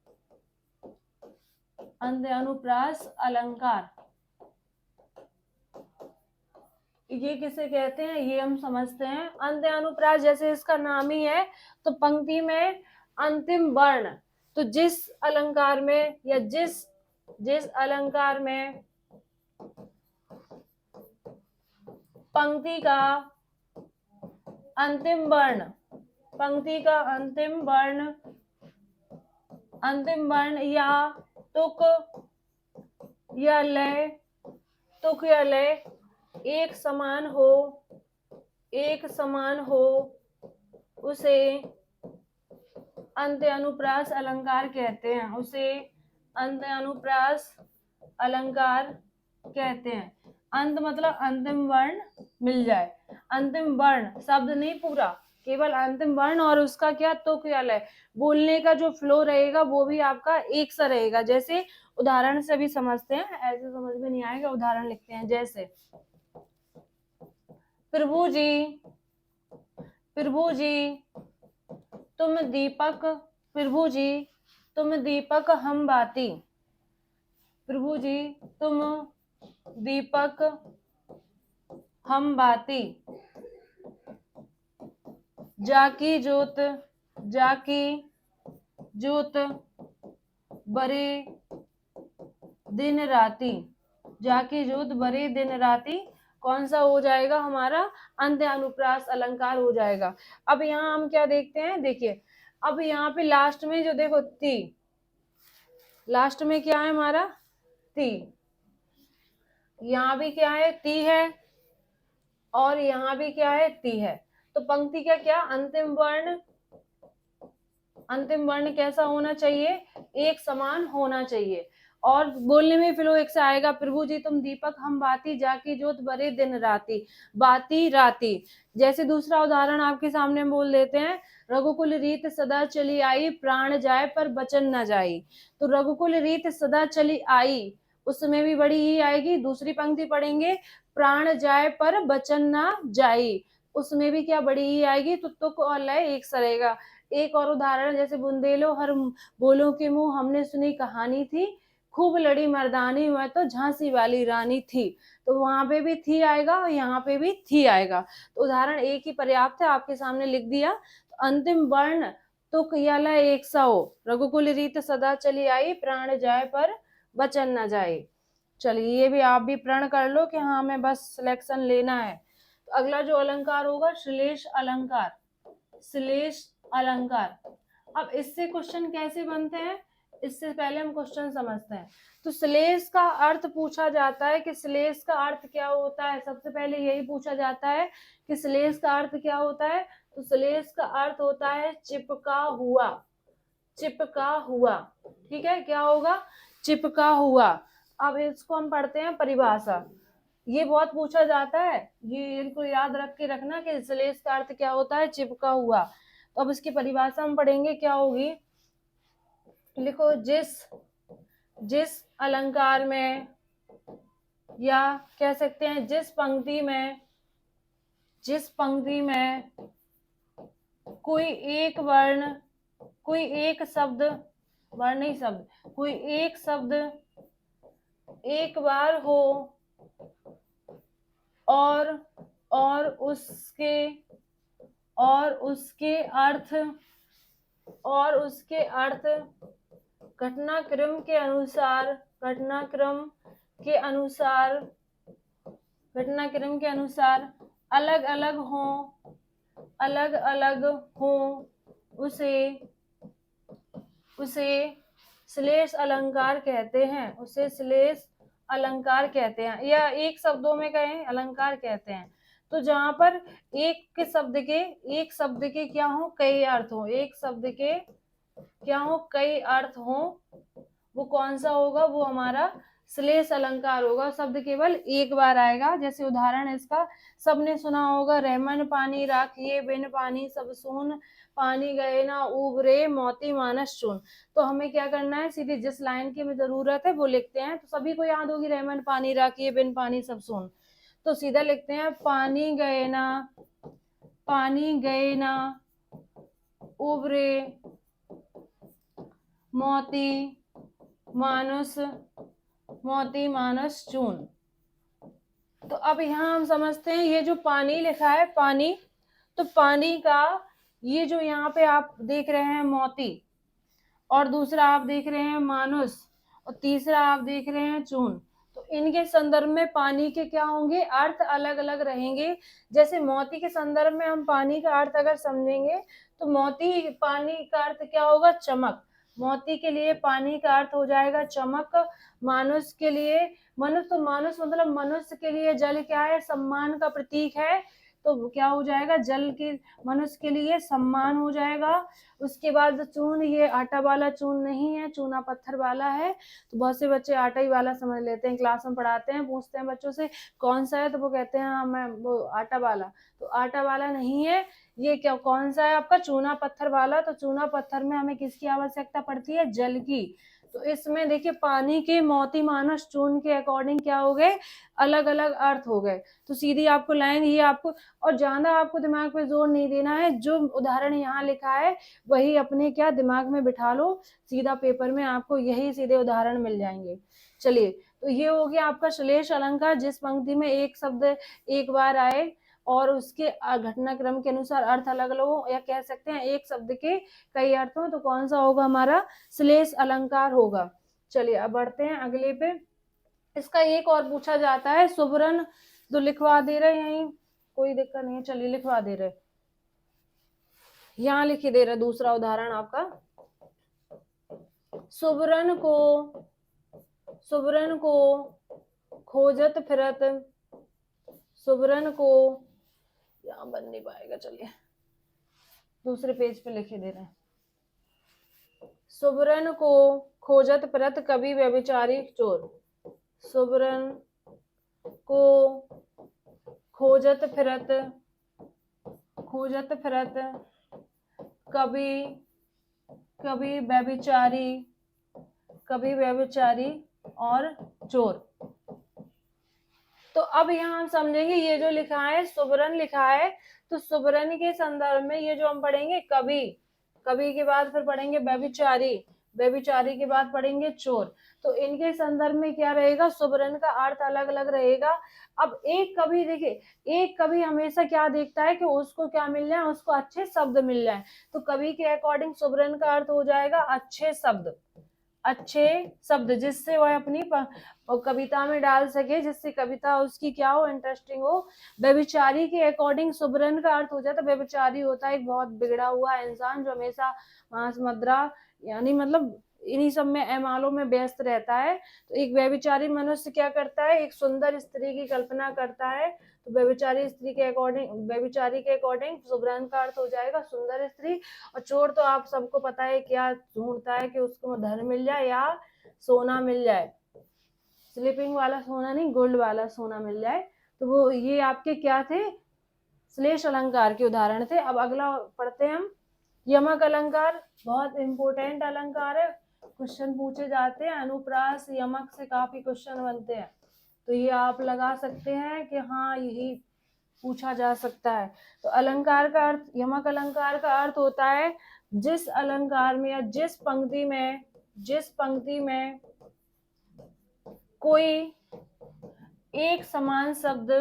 अंत्यानुप्रास अलंकार ये किसे कहते हैं, ये हम समझते हैं। अंत्यानुप्रास जैसे इसका नाम ही है, तो पंक्ति में अंतिम वर्ण, तो जिस अलंकार में या जिस अलंकार में पंक्ति का अंतिम वर्ण, पंक्ति का अंतिम वर्ण या तुक या लय, तुक या लय एक समान हो, एक समान हो, उसे अंत्यानुप्रास अलंकार कहते हैं, उसे अंत्यानुप्रास अलंकार कहते हैं। अंत मतलब अंतिम वर्ण मिल जाए, अंतिम वर्ण शब्द नहीं पूरा, केवल अंतिम वर्ण और उसका क्या, तुक या लय, बोलने का जो फ्लो रहेगा वो भी आपका एक सा रहेगा। जैसे उदाहरण से भी समझते हैं, ऐसे समझ में नहीं आएगा, उदाहरण लिखते हैं। जैसे प्रभु जी, प्रभु जी तुम दीपक, प्रभु जी तुम दीपक हम बाती, प्रभु जी तुम दीपक हम बाती, जाकी जोत, जाकी जोत बरे दिन राती, जाकी जोत बरे दिन राती कौन सा हो जाएगा हमारा, अंत्यानुप्रास अलंकार हो जाएगा। अब यहाँ हम क्या देखते हैं, देखिए अब यहाँ पे लास्ट में जो देखो ती, लास्ट में क्या है हमारा, ती, यहाँ भी क्या है, ती है, और यहाँ भी क्या है, ती है। तो पंक्ति का क्या, अंतिम वर्ण, अंतिम वर्ण कैसा होना चाहिए, एक समान होना चाहिए, और बोलने में फ्लो एक से आएगा। प्रभु जी तुम दीपक हम बाती, जाकी जोत बरे दिन राती, बाती राती। जैसे दूसरा उदाहरण आपके सामने बोल देते हैं, रघुकुल रीत सदा चली आई, प्राण जाए पर बचन न जाई। तो रघुकुल रीत सदा चली आई, उसमें भी बड़ी ही आएगी। दूसरी पंक्ति पढ़ेंगे, प्राण जाए पर बचन न जाई, उसमें भी क्या बड़ी ही आएगी। तो तुक और लय एक सा रहेगा। एक और उदाहरण, जैसे बुंदेलो हर बोलों के मुंह, हमने सुनी कहानी थी, खूब लड़ी मर्दानी, मैं तो झांसी वाली रानी थी। तो वहां पे भी थी आएगा और यहाँ पे भी थी आएगा। तो उदाहरण एक ही पर्याप्त है, आपके सामने लिख दिया। तो अंतिम वर्ण तुक या लय एक सा हो, रघुकुल रीत सदा चली आई, प्राण जाए पर बचन न जाए। चलिए ये भी आप भी प्रण कर लो कि हाँ हमें बस सिलेक्शन लेना है। तो अगला जो अलंकार होगा, श्लेष अलंकार, श्लेष अलंकार। अब इससे क्वेश्चन कैसे बनते हैं, इससे पहले हम क्वेश्चन समझते हैं। तो श्लेष का अर्थ पूछा जाता है कि श्लेष का अर्थ क्या होता है, सबसे पहले यही पूछा जाता है कि श्लेष का अर्थ क्या होता है। तो श्लेष का अर्थ होता है चिपका हुआ, चिपका हुआ, ठीक है, क्या होगा, चिपका हुआ। अब इसको हम पढ़ते हैं परिभाषा, ये बहुत पूछा जाता है, ये इनको याद रख के रखना कि श्लेष का अर्थ क्या होता है, चिपका हुआ। तो अब इसकी परिभाषा हम पढ़ेंगे, क्या होगी, लिखो, जिस अलंकार में, या कह सकते हैं जिस पंक्ति में कोई एक वर्ण, कोई एक शब्द, वर्ण नहीं शब्द, कोई एक शब्द एक बार हो और उसके अर्थ घटनाक्रम के अनुसार अलग अलग हों, उसे श्लेष अलंकार कहते हैं, उसे श्लेष अलंकार कहते हैं, या एक शब्दों में कहें अलंकार कहते हैं। तो जहां पर एक शब्द के क्या हो, कई अर्थ हो, एक शब्द के क्या हो, कई अर्थ हो, वो कौन सा होगा, वो हमारा श्लेष अलंकार होगा। शब्द केवल एक बार आएगा। जैसे उदाहरण इसका सबने सुना होगा, रहमन पानी राखिए बिन पानी सब सून, पानी गए ना उबरे मोती मानस चून। तो हमें क्या करना है, सीधे जिस लाइन की हमें जरूरत है वो लिखते हैं। तो सभी को याद होगी, रहमन पानी राखिए बिन पानी सब सून, तो सीधा लिखते हैं, पानी गए ना उबरे मोती मानस चून। तो अब यहाँ हम समझते हैं, ये जो पानी लिखा है, पानी, तो पानी का ये जो यहाँ पे आप देख रहे हैं मोती, और दूसरा आप देख रहे हैं मानुस, और तीसरा आप देख रहे हैं चून, तो इनके संदर्भ में पानी के क्या होंगे, अर्थ अलग अलग रहेंगे। जैसे मोती के संदर्भ में हम पानी का अर्थ अगर समझेंगे, तो मोती, पानी का अर्थ क्या होगा, चमक, मोती के लिए पानी का अर्थ हो जाएगा चमक। मानुष के लिए, मानुष मतलब मनुष्य के लिए जल क्या है, सम्मान का प्रतीक है, तो क्या हो जाएगा, जल के, मनुष्य के लिए सम्मान हो जाएगा। उसके बाद चून, ये आटा वाला चून नहीं है, चूना पत्थर वाला है। तो बहुत से बच्चे आटा ही वाला समझ लेते हैं, क्लास में पढ़ाते हैं, पूछते हैं बच्चों से कौन सा है, तो वो कहते हैं हाँ मैं वो आटा वाला, तो आटा वाला नहीं है, ये क्या, कौन सा है आपका, चूना पत्थर वाला। तो चूना पत्थर में हमें किसकी आवश्यकता पड़ती है, जल की। तो इसमें देखिए, पानी के मोती मानस चून के अकॉर्डिंग क्या हो गए, अलग अलग अर्थ हो गए। तो सीधी आपको लाइन, ये आपको, और ज्यादा आपको दिमाग पे जोर नहीं देना है, जो उदाहरण यहाँ लिखा है वही अपने क्या दिमाग में बिठा लो, सीधा पेपर में आपको यही सीधे उदाहरण मिल जाएंगे। चलिए, तो ये हो गया आपका श्लेष अलंकार, जिस पंक्ति में एक शब्द एक बार आए और उसके घटनाक्रम के अनुसार अर्थ अलग अलग हो, या कह सकते हैं एक शब्द के कई अर्थ हो, तो कौन सा होगा, हमारा श्लेष अलंकार होगा। चलिए अब बढ़ते हैं अगले पे। इसका एक और पूछा जाता है, सुबरन, तो लिखवा दे रहे यहीं, कोई दिक्कत नहीं है, चलिए लिखवा दे रहे, यहाँ लिख दे रहे, दूसरा उदाहरण आपका, सुबरन को खोजत फिरत, सुबरन को, यहाँ बन नहीं पाएगा, चलिए दूसरे पेज पे लिखे दे रहे हैं, सुबरन को खोजत फिरत कभी व्यभिचारी चोर, सुबरन को खोजत फिरत कभी व्यभिचारी और चोर। तो अब यहाँ हम समझेंगे, ये जो लिखा है सुबरन लिखा है, तो सुबरन के संदर्भ में ये जो हम पढ़ेंगे कभी के बाद फिर पढ़ेंगे व्यभिचारी के बाद पढ़ेंगे चोर। तो इनके संदर्भ में क्या रहेगा, सुबरन का अर्थ अलग अलग रहेगा। अब एक कवि देखिए, एक कवि हमेशा क्या देखता है कि उसको क्या मिल जाए, उसको अच्छे शब्द मिल जाए। तो कवि के अकॉर्डिंग सुबरन का अर्थ हो जाएगा अच्छे शब्द, अच्छे शब्द जिससे वह अपनी कविता में डाल सके, जिससे कविता उसकी क्या हो, इंटरेस्टिंग हो। व्यभिचारी के अकॉर्डिंग सुबरन का अर्थ हो जाता है, व्यभिचारी होता है एक बहुत बिगड़ा हुआ इंसान जो हमेशा मांस मदिरा यानी मतलब इन्हीं सब में एमालों में व्यस्त रहता है। तो एक व्यभिचारी मनुष्य क्या करता है, एक सुंदर स्त्री की कल्पना करता है। तो व्यभिचारी स्त्री के अकॉर्डिंग, व्यभिचारी के अकॉर्डिंग सुबरन का अर्थ हो जाएगा सुंदर स्त्री। और चोर तो आप सबको पता है क्या ढूंढता है कि उसको धन मिल जाए या सोना मिल जाए, स्लीपिंग वाला सोना नहीं, गोल्ड वाला सोना मिल जाए। तो वो ये आपके क्या थे, श्लेष अलंकार के उदाहरण थे। अब अगला पढ़ते हैं हम, यमक अलंकार बहुत इंपोर्टेंट अलंकार है, क्वेश्चन पूछे जाते हैं, अनुप्रास यमक से काफी क्वेश्चन बनते हैं। तो ये आप लगा सकते हैं कि हाँ यही पूछा जा सकता है। तो अलंकार का अर्थ, यमक अलंकार का अर्थ होता है जिस अलंकार में या जिस पंक्ति में कोई एक समान शब्द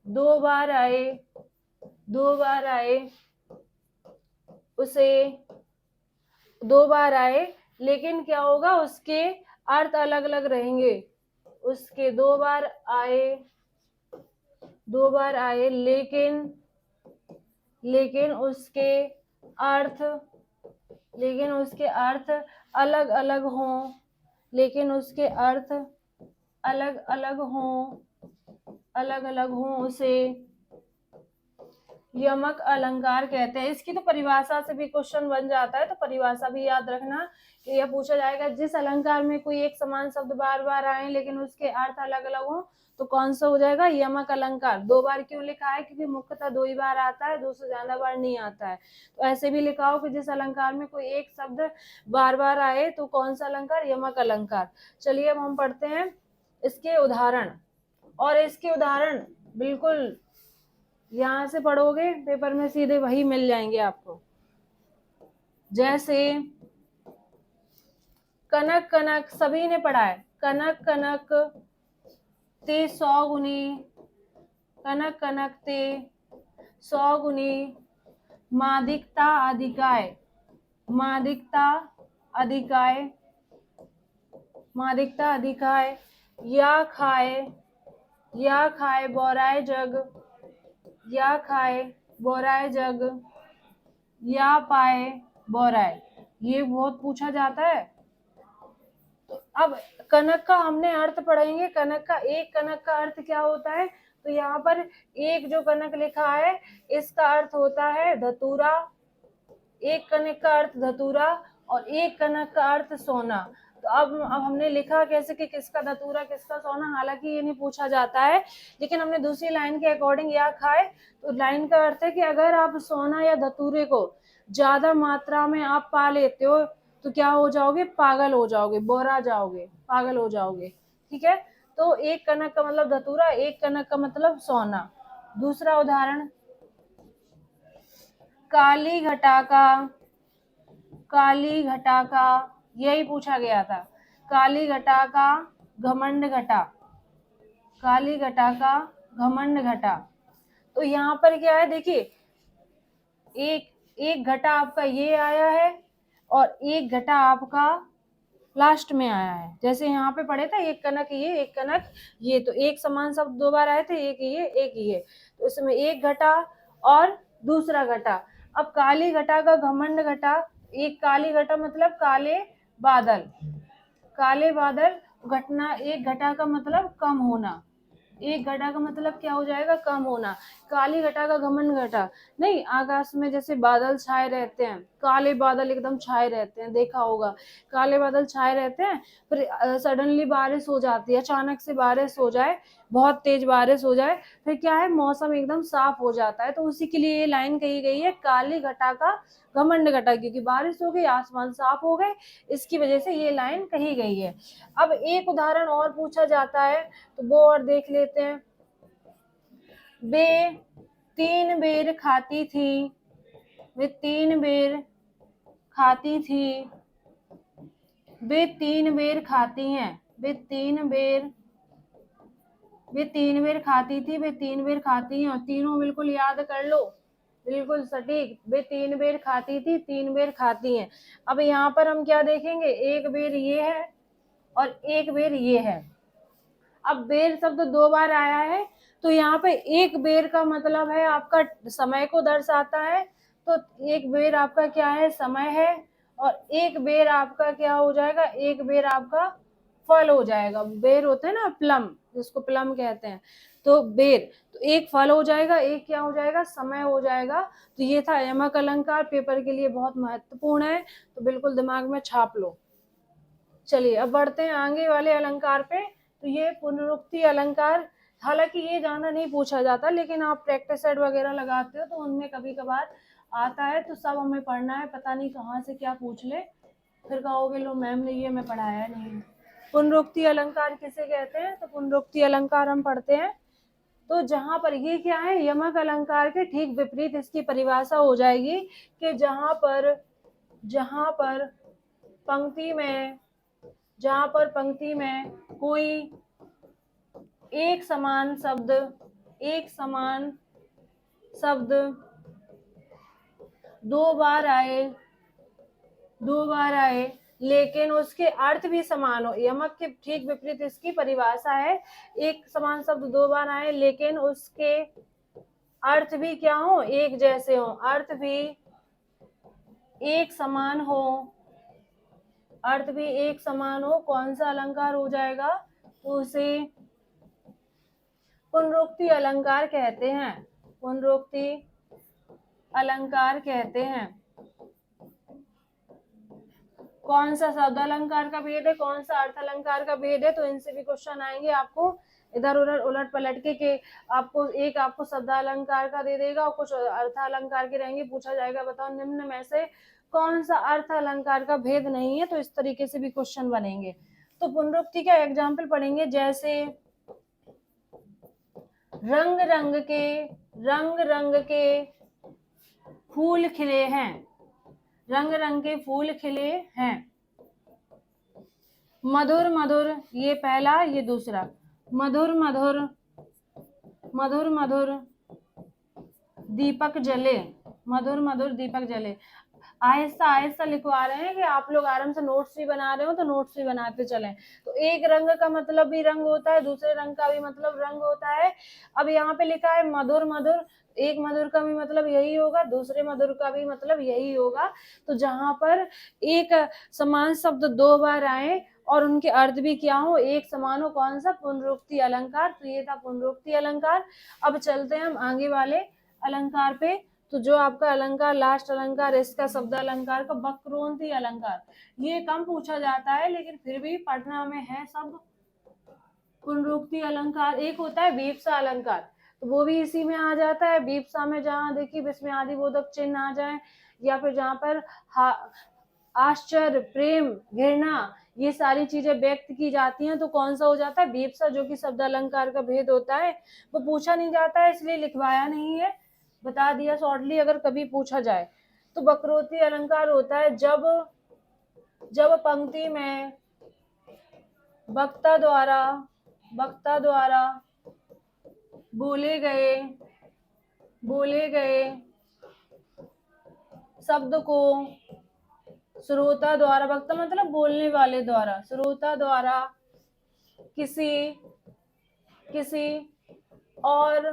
दो बार आए उसे दो बार आए, लेकिन क्या होगा, उसके अर्थ अलग अलग रहेंगे। उसके दो बार आए लेकिन उसके अर्थ अलग अलग हों, उसे यमक अलंकार कहते हैं। इसकी तो परिभाषा से भी क्वेश्चन बन जाता है, तो परिभाषा भी याद रखना कि यह पूछा जाएगा जिस अलंकार में कोई एक समान शब्द बार बार आए लेकिन उसके अर्थ अलग अलग हो, तो कौन सा हो जाएगा, यमक अलंकार। दो बार क्यों लिखा है, क्योंकि मुख्यतः दो ही बार आता है, दो से ज्यादा बार नहीं आता है। तो ऐसे भी लिखा हो कि जिस अलंकार में कोई एक शब्द बार बार आए तो कौन सा अलंकार, यमक अलंकार। चलिए अब हम पढ़ते हैं इसके उदाहरण, और इसके उदाहरण बिल्कुल यहाँ से पढ़ोगे पेपर में सीधे वही मिल जाएंगे आपको। जैसे कनक कनक, सभी ने पढ़ा है, कनक कनक ते 100 गुनी, कनक कनक ते 100 गुनी, मादिकता अधिकाय, या खाए बोराए जग, या पाए बोराए, ये बहुत पूछा जाता है। तो अब कनक का हमने अर्थ पढ़ेंगे, कनक का अर्थ क्या होता है। तो यहाँ पर एक जो कनक लिखा है इसका अर्थ होता है धतूरा, एक कनक का अर्थ धतूरा और एक कनक का अर्थ सोना। तो अब हमने लिखा कैसे कि किसका धतूरा किसका सोना, हालांकि ये नहीं पूछा जाता है, लेकिन हमने दूसरी लाइन के अकॉर्डिंग या खाए, तो लाइन का अर्थ है कि अगर आप सोना या धतूरे को ज्यादा मात्रा में आप पा लेते हो तो क्या हो जाओगे, पागल हो जाओगे, बोरा जाओगे, पागल हो जाओगे। ठीक है, तो एक कनक का मतलब धतूरा, एक कनक का मतलब सोना। दूसरा उदाहरण, काली घटा का, यही पूछा गया था, काली घटा का घमंड घटा। तो यहाँ पर क्या है, देखिए एक घटा आपका ये आया है और एक घटा आपका लास्ट में आया है। जैसे यहाँ पे पढ़े थे एक कनक ये, एक कनक ये, तो एक समान शब्द दो बार आए थे, एक ये, तो इसमें एक घटा और दूसरा घटा। अब काली घटा का घमंड घटा, एक काली घटा मतलब काले बादल, घटना, एक घटा का मतलब कम होना, एक घटा का मतलब क्या हो जाएगा, कम होना। काली घटा का घमंड घटा नहीं, आकाश में जैसे बादल छाए रहते हैं, काले बादल एकदम छाए रहते हैं, देखा होगा, काले बादल छाए रहते हैं, फिर सडनली बारिश हो जाती है, अचानक से बारिश हो जाए, बहुत तेज बारिश हो जाए, फिर क्या है, मौसम एकदम साफ हो जाता है। तो उसी के लिए ये लाइन कही गई है, काली घटा का घमंड घटा, क्योंकि बारिश हो गई, आसमान साफ हो गए, इसकी वजह से ये लाइन कही गई है। अब एक उदाहरण और पूछा जाता है, तो वो और देख लेते हैं। वे 3 बेर खाती थी, वे 3 बेर खाती थी, वे 3 बेर खाती हैं, वे 3 बेर खाती थी, वे 3 बेर खाती हैं, और तीनों बिल्कुल याद कर लो, बिल्कुल सटीक। वे 3 बेर खाती थी, 3 बेर खाती हैं। अब यहाँ पर हम क्या देखेंगे, 1 बेर ये है और 1 बेर ये है। अब बेर शब्द 2 बार आया है, तो यहाँ पे 1 बेर का मतलब है आपका समय को दर्शाता है, तो 1 बेर आपका क्या है, समय है, और 1 बेर आपका क्या हो जाएगा, 1 बेर आपका फल हो जाएगा। बेर होते हैं ना प्लम, जिसको प्लम कहते हैं, तो बेर, तो 1 फल हो जाएगा, 1 क्या हो जाएगा, समय हो जाएगा। तो ये था यमक अलंकार, पेपर के लिए बहुत महत्वपूर्ण है, तो बिल्कुल दिमाग में छाप लो। चलिए अब बढ़ते हैं आगे वाले अलंकार पे। तो ये पुनरुक्ति अलंकार, हालांकि ये ज्यादा नहीं पूछा जाता, लेकिन आप प्रैक्टिस सेट वगैरह लगाते हो तो उनमें कभी कभार आता है, तो सब हमें पढ़ना है, पता नहीं कहाँ से क्या पूछ ले, फिर कहोगे लो मैम ने ये हमें पढ़ाया नहीं है। पुनरुक्ति अलंकार किसे कहते हैं, तो पुनरुक्ति अलंकार हम पढ़ते हैं, तो जहां पर ये क्या है, यमक अलंकार के ठीक विपरीत इसकी परिभाषा हो जाएगी कि जहां पर पंक्ति में जहां पर पंक्ति में कोई एक समान शब्द 2 बार आए लेकिन उसके अर्थ भी समान हो। यमक के ठीक विपरीत इसकी परिभाषा है, एक समान शब्द 2 बार आए लेकिन उसके अर्थ भी क्या हो, एक जैसे हो, अर्थ भी एक समान हो, कौन सा अलंकार हो जाएगा, तो उसे पुनरुक्ति अलंकार कहते हैं। पुनरुक्ति अलंकार कहते हैं। कौन सा शब्द अलंकार का भेद है, कौन सा अर्थ अलंकार का भेद है, तो इनसे भी क्वेश्चन आएंगे आपको इधर उधर उलट पलट के आपको शब्द अलंकार का दे देगा और कुछ अर्थ अलंकार के रहेंगे, पूछा जाएगा बताओ निम्न में से कौन सा अर्थ अलंकार का भेद नहीं है, तो इस तरीके से भी क्वेश्चन बनेंगे। तो पुनरुक्ति का एग्जाम्पल पढ़ेंगे, जैसे रंग रंग के फूल खिले हैं, रंग रंग के फूल खिले हैं। मधुर मधुर, ये पहला, ये दूसरा, मधुर मधुर दीपक जले, मधुर मधुर दीपक जले। आहिस्ता आहिस्ता लिखवा रहे हैं कि आप लोग आराम से नोट्स भी बना रहे हो, तो नोट्स भी बनाते चलें। तो एक रंग का मतलब भी रंग होता है, दूसरे रंग का भी मतलब रंग होता है। अब यहाँ पे लिखा है मधुर मधुर, एक मधुर का भी मतलब यही होगा, दूसरे मधुर का भी मतलब यही होगा। तो जहां पर एक समान शब्द 2 बार आए और उनके अर्थ भी क्या हो, एक समान हो, कौन सा, पुनरुक्ति अलंकार। तो ये था पुनरुक्ति अलंकार। अब चलते हैं हम आगे वाले अलंकार पे। तो जो आपका अलंकार लास्ट अलंकार इसका शब्द अलंकार का वक्रोन्ति अलंकार, ये कम पूछा जाता है लेकिन फिर भी पढ़ना में है सब। पुनरुक्ति अलंकार एक होता है वीप्सा अलंकार, तो वो भी इसी में आ जाता है। वीप्सा में जहाँ देखिए इसमें आदिबोधक चिन्ह आ जाए, या फिर जहाँ पर आश्चर्य, प्रेम, घृणा, ये सारी चीजें व्यक्त की जाती हैं, तो कौन सा हो जाता है, वीप्सा, जो कि शब्द अलंकार का भेद होता है। वो पूछा नहीं जाता है इसलिए लिखवाया नहीं है, बता दिया शॉर्टली अगर कभी पूछा जाए। तो वक्रोक्ति अलंकार होता है जब पंक्ति में वक्ता द्वारा बोले गए शब्द को श्रोता द्वारा, वक्ता मतलब बोलने वाले द्वारा, श्रोता द्वारा किसी और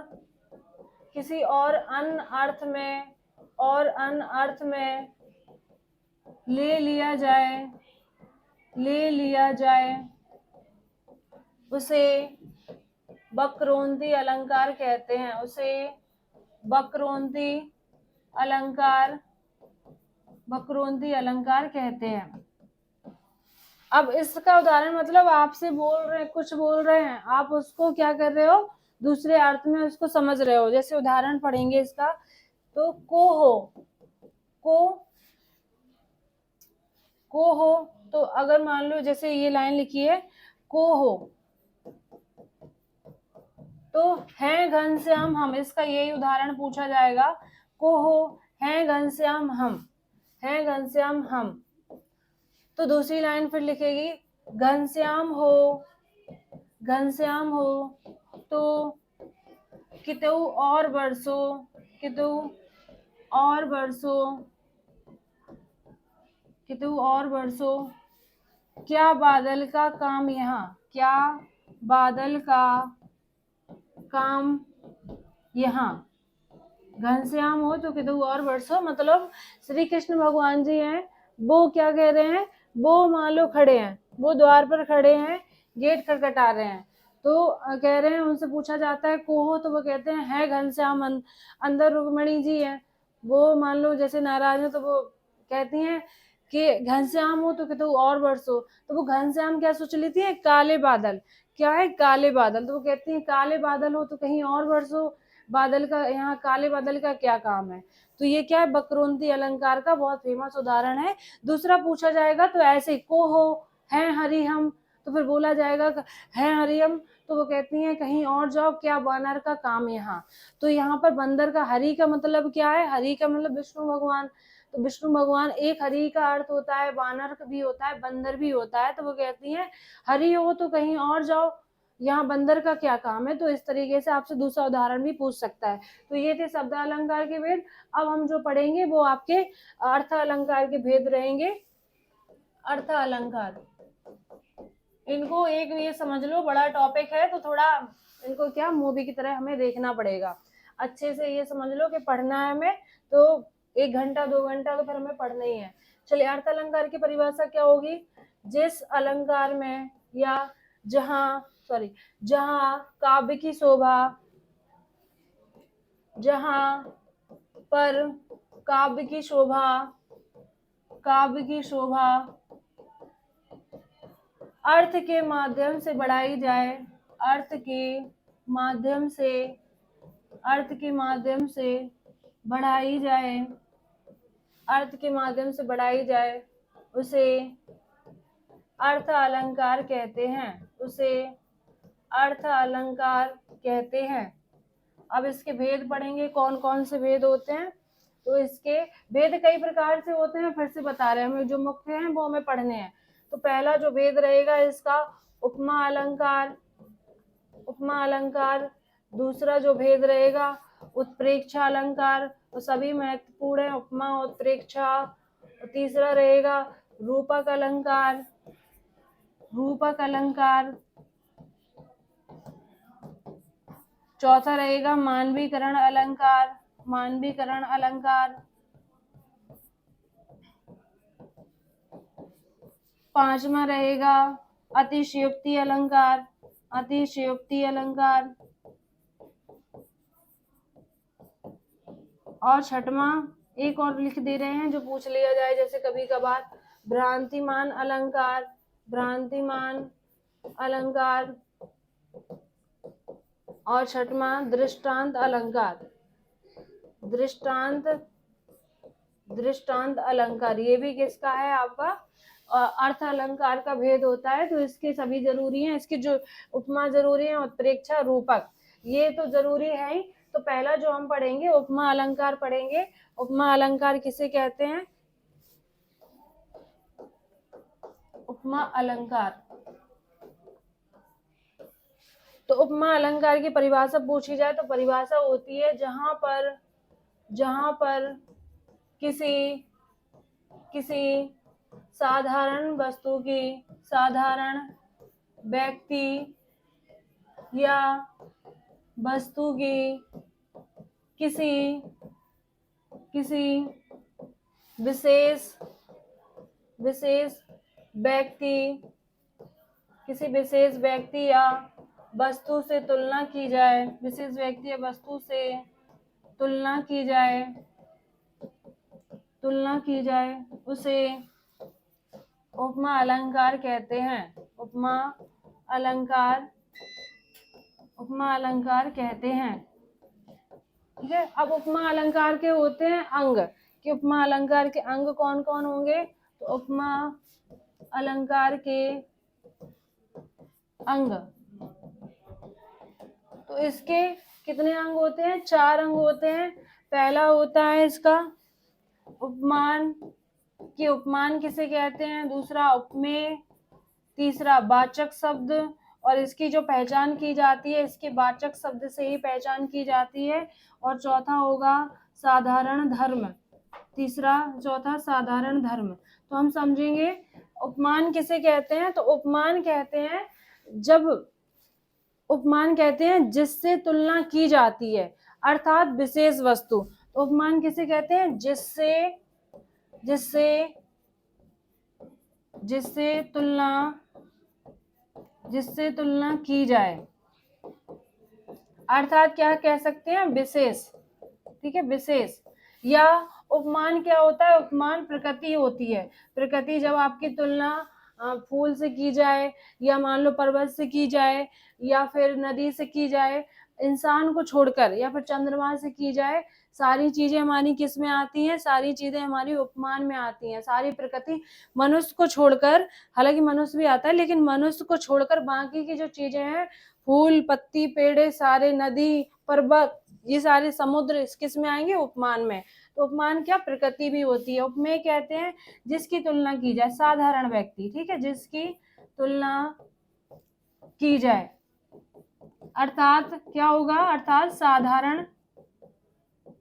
अन्य अर्थ में ले लिया जाए उसे वक्रोन्ति अलंकार कहते हैं। उसे वक्रोन्ति अलंकार कहते हैं। अब इसका उदाहरण मतलब आपसे कुछ बोल रहे हैं, आप उसको क्या कर रहे हो, दूसरे अर्थ में उसको समझ रहे हो। जैसे उदाहरण पढ़ेंगे इसका, तो को हो, तो अगर मान लो जैसे ये लाइन लिखी है, को हो, तो हैं घनश्याम हम, इसका यही उदाहरण पूछा जाएगा। को हो, हैं घनश्याम हम। तो दूसरी लाइन फिर लिखेगी, घनश्याम हो तो कितु और बरसों और बरसों, कितु और बरसों, क्या बादल का काम यहाँ, क्या बादल का काम यहाँ। घनश्याम हो तो कितु और बरसों, मतलब श्री कृष्ण भगवान जी हैं, वो क्या कह रहे हैं, वो मान लो खड़े हैं, वो द्वार पर खड़े हैं, गेट खटखटा रहे हैं, तो कह रहे हैं, उनसे पूछा जाता है को हो, तो वो कहते हैं है घनश्याम, अंदर रुक्मणी जी हैं, वो मान लो जैसे नाराज है, तो वो कहती हैं कि घनश्याम हो तो कितु और बरसों, तो वो घनश्याम क्या सोच लेती है, काले बादल, क्या है काले बादल, तो वो कहती है काले बादल हो तो कहीं और बरसो, बादल का यहाँ काले बादल का क्या काम है। तो ये क्या है, बकरोंती अलंकार का बहुत फेमस उदाहरण है। दूसरा पूछा जाएगा तो ऐसे को हो, है हरि हम, तो फिर बोला जाएगा है हरि हम, तो वो कहती हैं कहीं और जाओ, क्या बानर का काम यहाँ। तो यहाँ पर बंदर का हरि का मतलब क्या है, हरि का मतलब विष्णु भगवान, तो विष्णु भगवान एक हरि का अर्थ होता है, बानर भी होता है, बंदर भी होता है, तो वो कहती हैं हरि हो तो कहीं और जाओ, यहाँ बंदर का क्या काम है। तो इस तरीके से आपसे दूसरा उदाहरण भी पूछ सकता है। तो ये थे शब्द अलंकार के भेद। अब हम जो पढ़ेंगे वो आपके अर्थ अलंकार के भेद रहेंगे। अर्थ अलंकार, इनको एक ये समझ लो बड़ा टॉपिक है, तो थोड़ा इनको क्या मूवी की तरह हमें देखना पड़ेगा। अच्छे से ये समझ लो कि पढ़ना है हमें, तो 1 घंटा 2 घंटा तो फिर हमें पढ़ना ही है। चलिए, अर्थ अलंकार की परिभाषा क्या होगी, जिस अलंकार में या जहाँ काव्य की शोभा, जहाँ पर काव्य की शोभा अर्थ के माध्यम से बढ़ाई जाए, अर्थ के माध्यम से बढ़ाई जाए, उसे अर्थ अलंकार कहते हैं। अब इसके भेद पढ़ेंगे, कौन कौन से भेद होते हैं। तो इसके भेद कई प्रकार से होते हैं, फिर से बता रहे हैं, हमें जो मुख्य हैं वो हमें पढ़ने हैं। तो पहला जो भेद रहेगा इसका उपमा अलंकार। दूसरा जो भेद रहेगा उत्प्रेक्षा अलंकार, तो सभी महत्वपूर्ण है, उपमा उत्प्रेक्षा। तीसरा रहेगा रूपक अलंकार। चौथा रहेगा मानवीकरण अलंकार। पांचवा रहेगा अतिशयोक्ति अलंकार। और छठवां एक और लिख दे रहे हैं जो पूछ लिया जाए जैसे कभी कभार, भ्रांतिमान अलंकार। और छठवां दृष्टांत अलंकार। ये भी किसका है, आपका अर्थ अलंकार का भेद होता है। तो इसके सभी जरूरी हैं, इसके जो उपमा जरूरी है, उत्प्रेक्षा, रूपक, ये तो जरूरी है ही। तो पहला जो हम पढ़ेंगे उपमा अलंकार पढ़ेंगे। उपमा अलंकार किसे कहते हैं, उपमा अलंकार। तो उपमा अलंकार की परिभाषा पूछी जाए तो परिभाषा होती है जहां पर किसी साधारण वस्तु की, साधारण व्यक्ति या वस्तु की किसी विशेष व्यक्ति या वस्तु से तुलना की जाए, उसे उपमा अलंकार कहते हैं। उपमा अलंकार कहते हैं। ठीक है। अब उपमा अलंकार के होते हैं अंग, कि उपमा अलंकार के अंग कौन कौन होंगे। तो उपमा अलंकार के अंग, तो इसके कितने अंग होते हैं, 4 अंग होते हैं। पहला होता है इसका उपमान, कि उपमान किसे कहते हैं। दूसरा उपमेय, तीसरा वाचक शब्द, और इसकी जो पहचान की जाती है इसके वाचक शब्द से ही पहचान की जाती है। और चौथा होगा साधारण धर्म, तीसरा चौथा साधारण धर्म। तो हम समझेंगे उपमान किसे कहते हैं। तो उपमान कहते हैं जब उपमान कहते हैं जिससे तुलना की जाती है, अर्थात विशेष वस्तु। तो उपमान किसे कहते हैं, जिससे जिससे जिससे तुलना की जाए, अर्थात क्या कह सकते हैं, विशेष। ठीक है, विशेष। या उपमान क्या होता है, उपमान प्रकृति होती है। प्रकृति जब आपकी तुलना फूल से की जाए, या मान लो पर्वत से की जाए, या फिर नदी से की जाए, इंसान को छोड़कर, या फिर चंद्रमा से की जाए, सारी चीजें हमारी किस में आती हैं, सारी चीजें हमारी उपमान में आती हैं। सारी प्रकृति मनुष्य को छोड़कर, हालांकि मनुष्य भी आता है, लेकिन मनुष्य को छोड़कर बाकी की जो चीजें हैं, फूल पत्ती पेड़ सारे, नदी पर्वत, ये सारे समुद्र किस में आएंगे, उपमान में। तो उपमान क्या, प्रकृति भी होती है। उपमेय कहते हैं जिसकी तुलना की जाए, साधारण व्यक्ति। ठीक है, जिसकी तुलना की जाए, अर्थात क्या होगा, अर्थात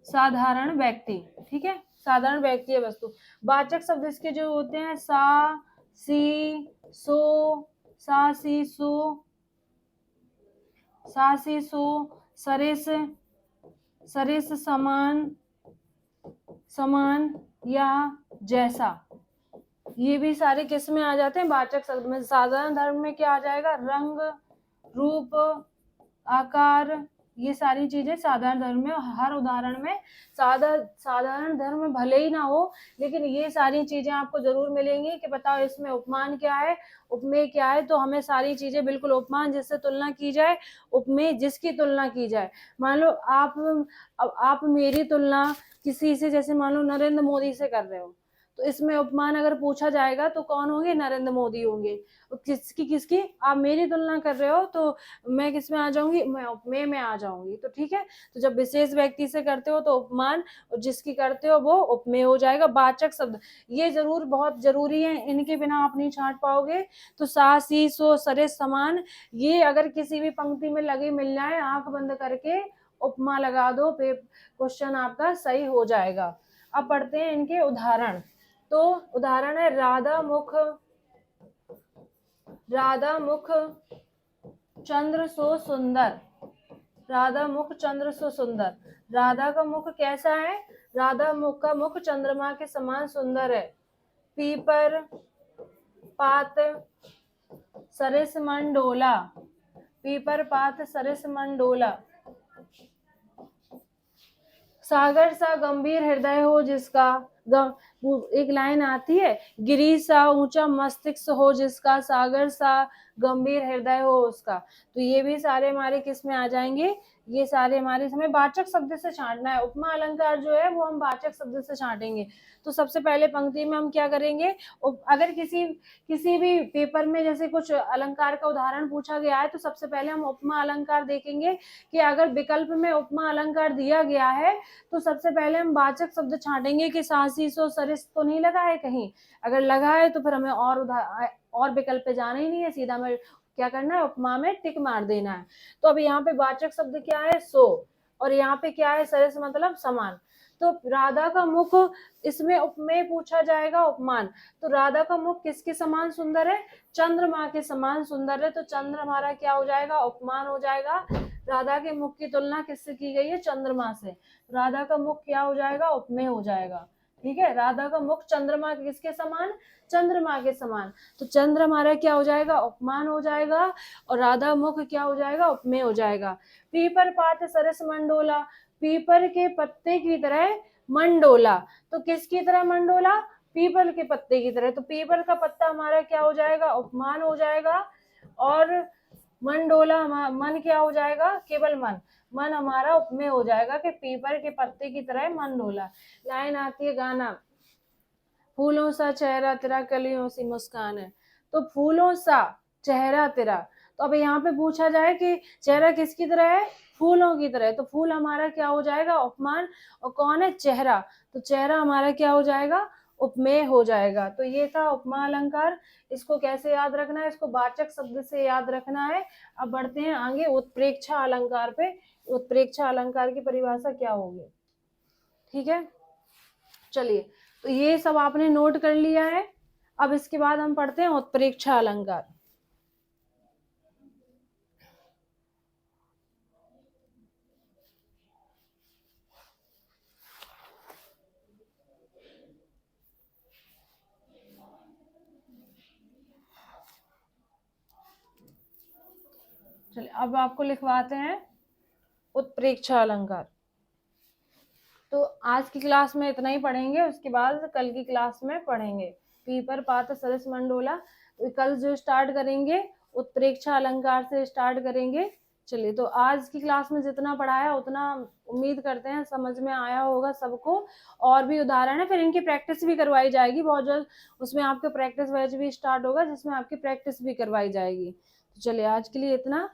साधारण व्यक्ति। ठीक है, साधारण व्यक्ति है वस्तु। वाचक शब्द इसके जो होते हैं, सा सी सो, सरिस, समान या जैसा, ये भी सारे किस में आ जाते हैं, वाचक शब्द में। साधारण धर्म में क्या आ जाएगा, रंग रूप आकार, ये सारी चीजें साधारण धर्म में। हर उदाहरण में साधारण धर्म भले ही ना हो, लेकिन ये सारी चीजें आपको जरूर मिलेंगी कि बताओ इसमें उपमान क्या है, उपमेय क्या है। तो हमें सारी चीजें बिल्कुल, उपमान जिससे तुलना की जाए, उपमेय जिसकी तुलना की जाए। मान लो आप मेरी तुलना किसी से, जैसे मान लो नरेंद्र मोदी से कर रहे हो, तो इसमें उपमान अगर पूछा जाएगा तो कौन होंगे, नरेंद्र मोदी होंगे। किसकी आप मेरी तुलना कर रहे हो, तो मैं किस में आ जाऊंगी, मैं उपमेय में आ जाऊंगी। तो ठीक है, तो जब विशेष व्यक्ति से करते हो तो उपमान, और जिसकी करते हो वो उपमेय हो जाएगा। वाचक शब्द ये जरूर बहुत जरूरी है, इनके बिना आप नहीं छांट पाओगे। तो सा सी सो सरे समान, ये अगर किसी भी पंक्ति में लगे मिल जाए, आंख बंद करके उपमा लगा दो, क्वेश्चन आपका सही हो जाएगा। अब पढ़ते हैं इनके उदाहरण। तो उदाहरण है, राधा मुख चंद्र सो सुंदर, राधा मुख चंद्र सो सुंदर। राधा का मुख कैसा है, राधा मुख का मुख चंद्रमा के समान सुंदर है। पीपर पात सरिस मन डोला, पीपर पात सरिस मन डोला। सागर सा गंभीर हृदय हो जिसका, एक लाइन आती है, गिरी सा ऊंचा मस्तिष्क हो जिसका, सागर सा गंभीर हृदय हो उसका। तो ये भी सारे हमारे किस में आ जाएंगे, ये सारे हमारे, हमें वाचक शब्द से छांटना है। उपमा अलंकार जो है वो हम वाचक शब्द से छांटेंगे। तो सबसे पहले पंक्ति में हम क्या करेंगे, अगर किसी भी पेपर में जैसे कुछ अलंकार का उदाहरण पूछा गया है, तो सबसे पहले हम उपमा अलंकार देखेंगे कि अगर विकल्प में उपमा अलंकार दिया गया है, तो सबसे पहले हम वाचक शब्द छांटेंगे कि सासी सो सरिस तो नहीं लगा है कहीं। अगर लगा है तो फिर हमें और विकल्प पे जाना ही नहीं है, सीधा में क्या करना है, उपमा में टिक मार देना है। तो अब यहाँ पे वाचक शब्द क्या है, सो, और यहाँ पे क्या है, सरिस मतलब समान। तो राधा का मुख, इसमें उपमेय पूछा जाएगा, उपमान। तो राधा का मुख किसके समान सुंदर है, चंद्रमा के समान सुंदर है। तो चंद्र हमारा क्या हो जाएगा, उपमान हो जाएगा। राधा के मुख की तुलना किससे की गई है, चंद्रमा से। राधा का मुख क्या हो जाएगा, उपमेय हो जाएगा। ठीक है, राधा का मुख चंद्रमा किसके समान, चंद्रमा के समान। तो चंद्र हमारा क्या हो जाएगा, उपमान हो जाएगा, और राधा मुख क्या हो जाएगा, उपमेय हो जाएगा। पीपर पात सरस मंडोला, पीपर के पत्ते की तरह मंडोला। तो किसकी तरह मंडोला, पीपल के पत्ते की तरह। तो पीपल का पत्ता हमारा क्या हो जाएगा, उपमान हो जाएगा, और मंडोला मन क्या हो जाएगा, केवल मन हमारा उपमेय हो जाएगा कि पीपर के पत्ते की तरह मन डोला। लाइन आती है, गाना, फूलों सा चेहरा तेरा कलियों सी मुस्कान है। तो फूलों सा चेहरा तेरा, तो अब यहाँ पे पूछा जाए कि चेहरा किसकी तरह है, फूलों की तरह। तो फूल हमारा क्या हो जाएगा, उपमान, और कौन है, चेहरा। तो चेहरा हमारा क्या हो जाएगा, उपमेय हो जाएगा। तो ये था उपमा अलंकार। इसको कैसे याद रखना है, इसको वाचक शब्द से याद रखना है। अब बढ़ते हैं आगे उत्प्रेक्षा अलंकार पे। उत्प्रेक्षा अलंकार की परिभाषा क्या होगी। ठीक है, चलिए, तो ये सब आपने नोट कर लिया है। अब इसके बाद हम पढ़ते हैं उत्प्रेक्षा अलंकार। चलिए, अब आपको लिखवाते हैं उत्प्रेक्षा अलंकार। तो आज की क्लास में इतना ही पढ़ेंगे, उसके बाद कल की क्लास में पढ़ेंगे पीपर पात सरिस मंडोला। तो कल जो स्टार्ट करेंगे उत्प्रेक्षा अलंकार से स्टार्ट करेंगे। चलिए, तो आज की क्लास में जितना पढ़ाया उतना उम्मीद करते हैं समझ में आया होगा सबको। और भी उदाहरण है, फिर इनकी प्रैक्टिस भी करवाई जाएगी बहुत जल्द। उसमें आपके प्रैक्टिस बैच भी स्टार्ट होगा जिसमें आपकी प्रैक्टिस भी करवाई जाएगी। तो चलिए, आज के लिए इतना।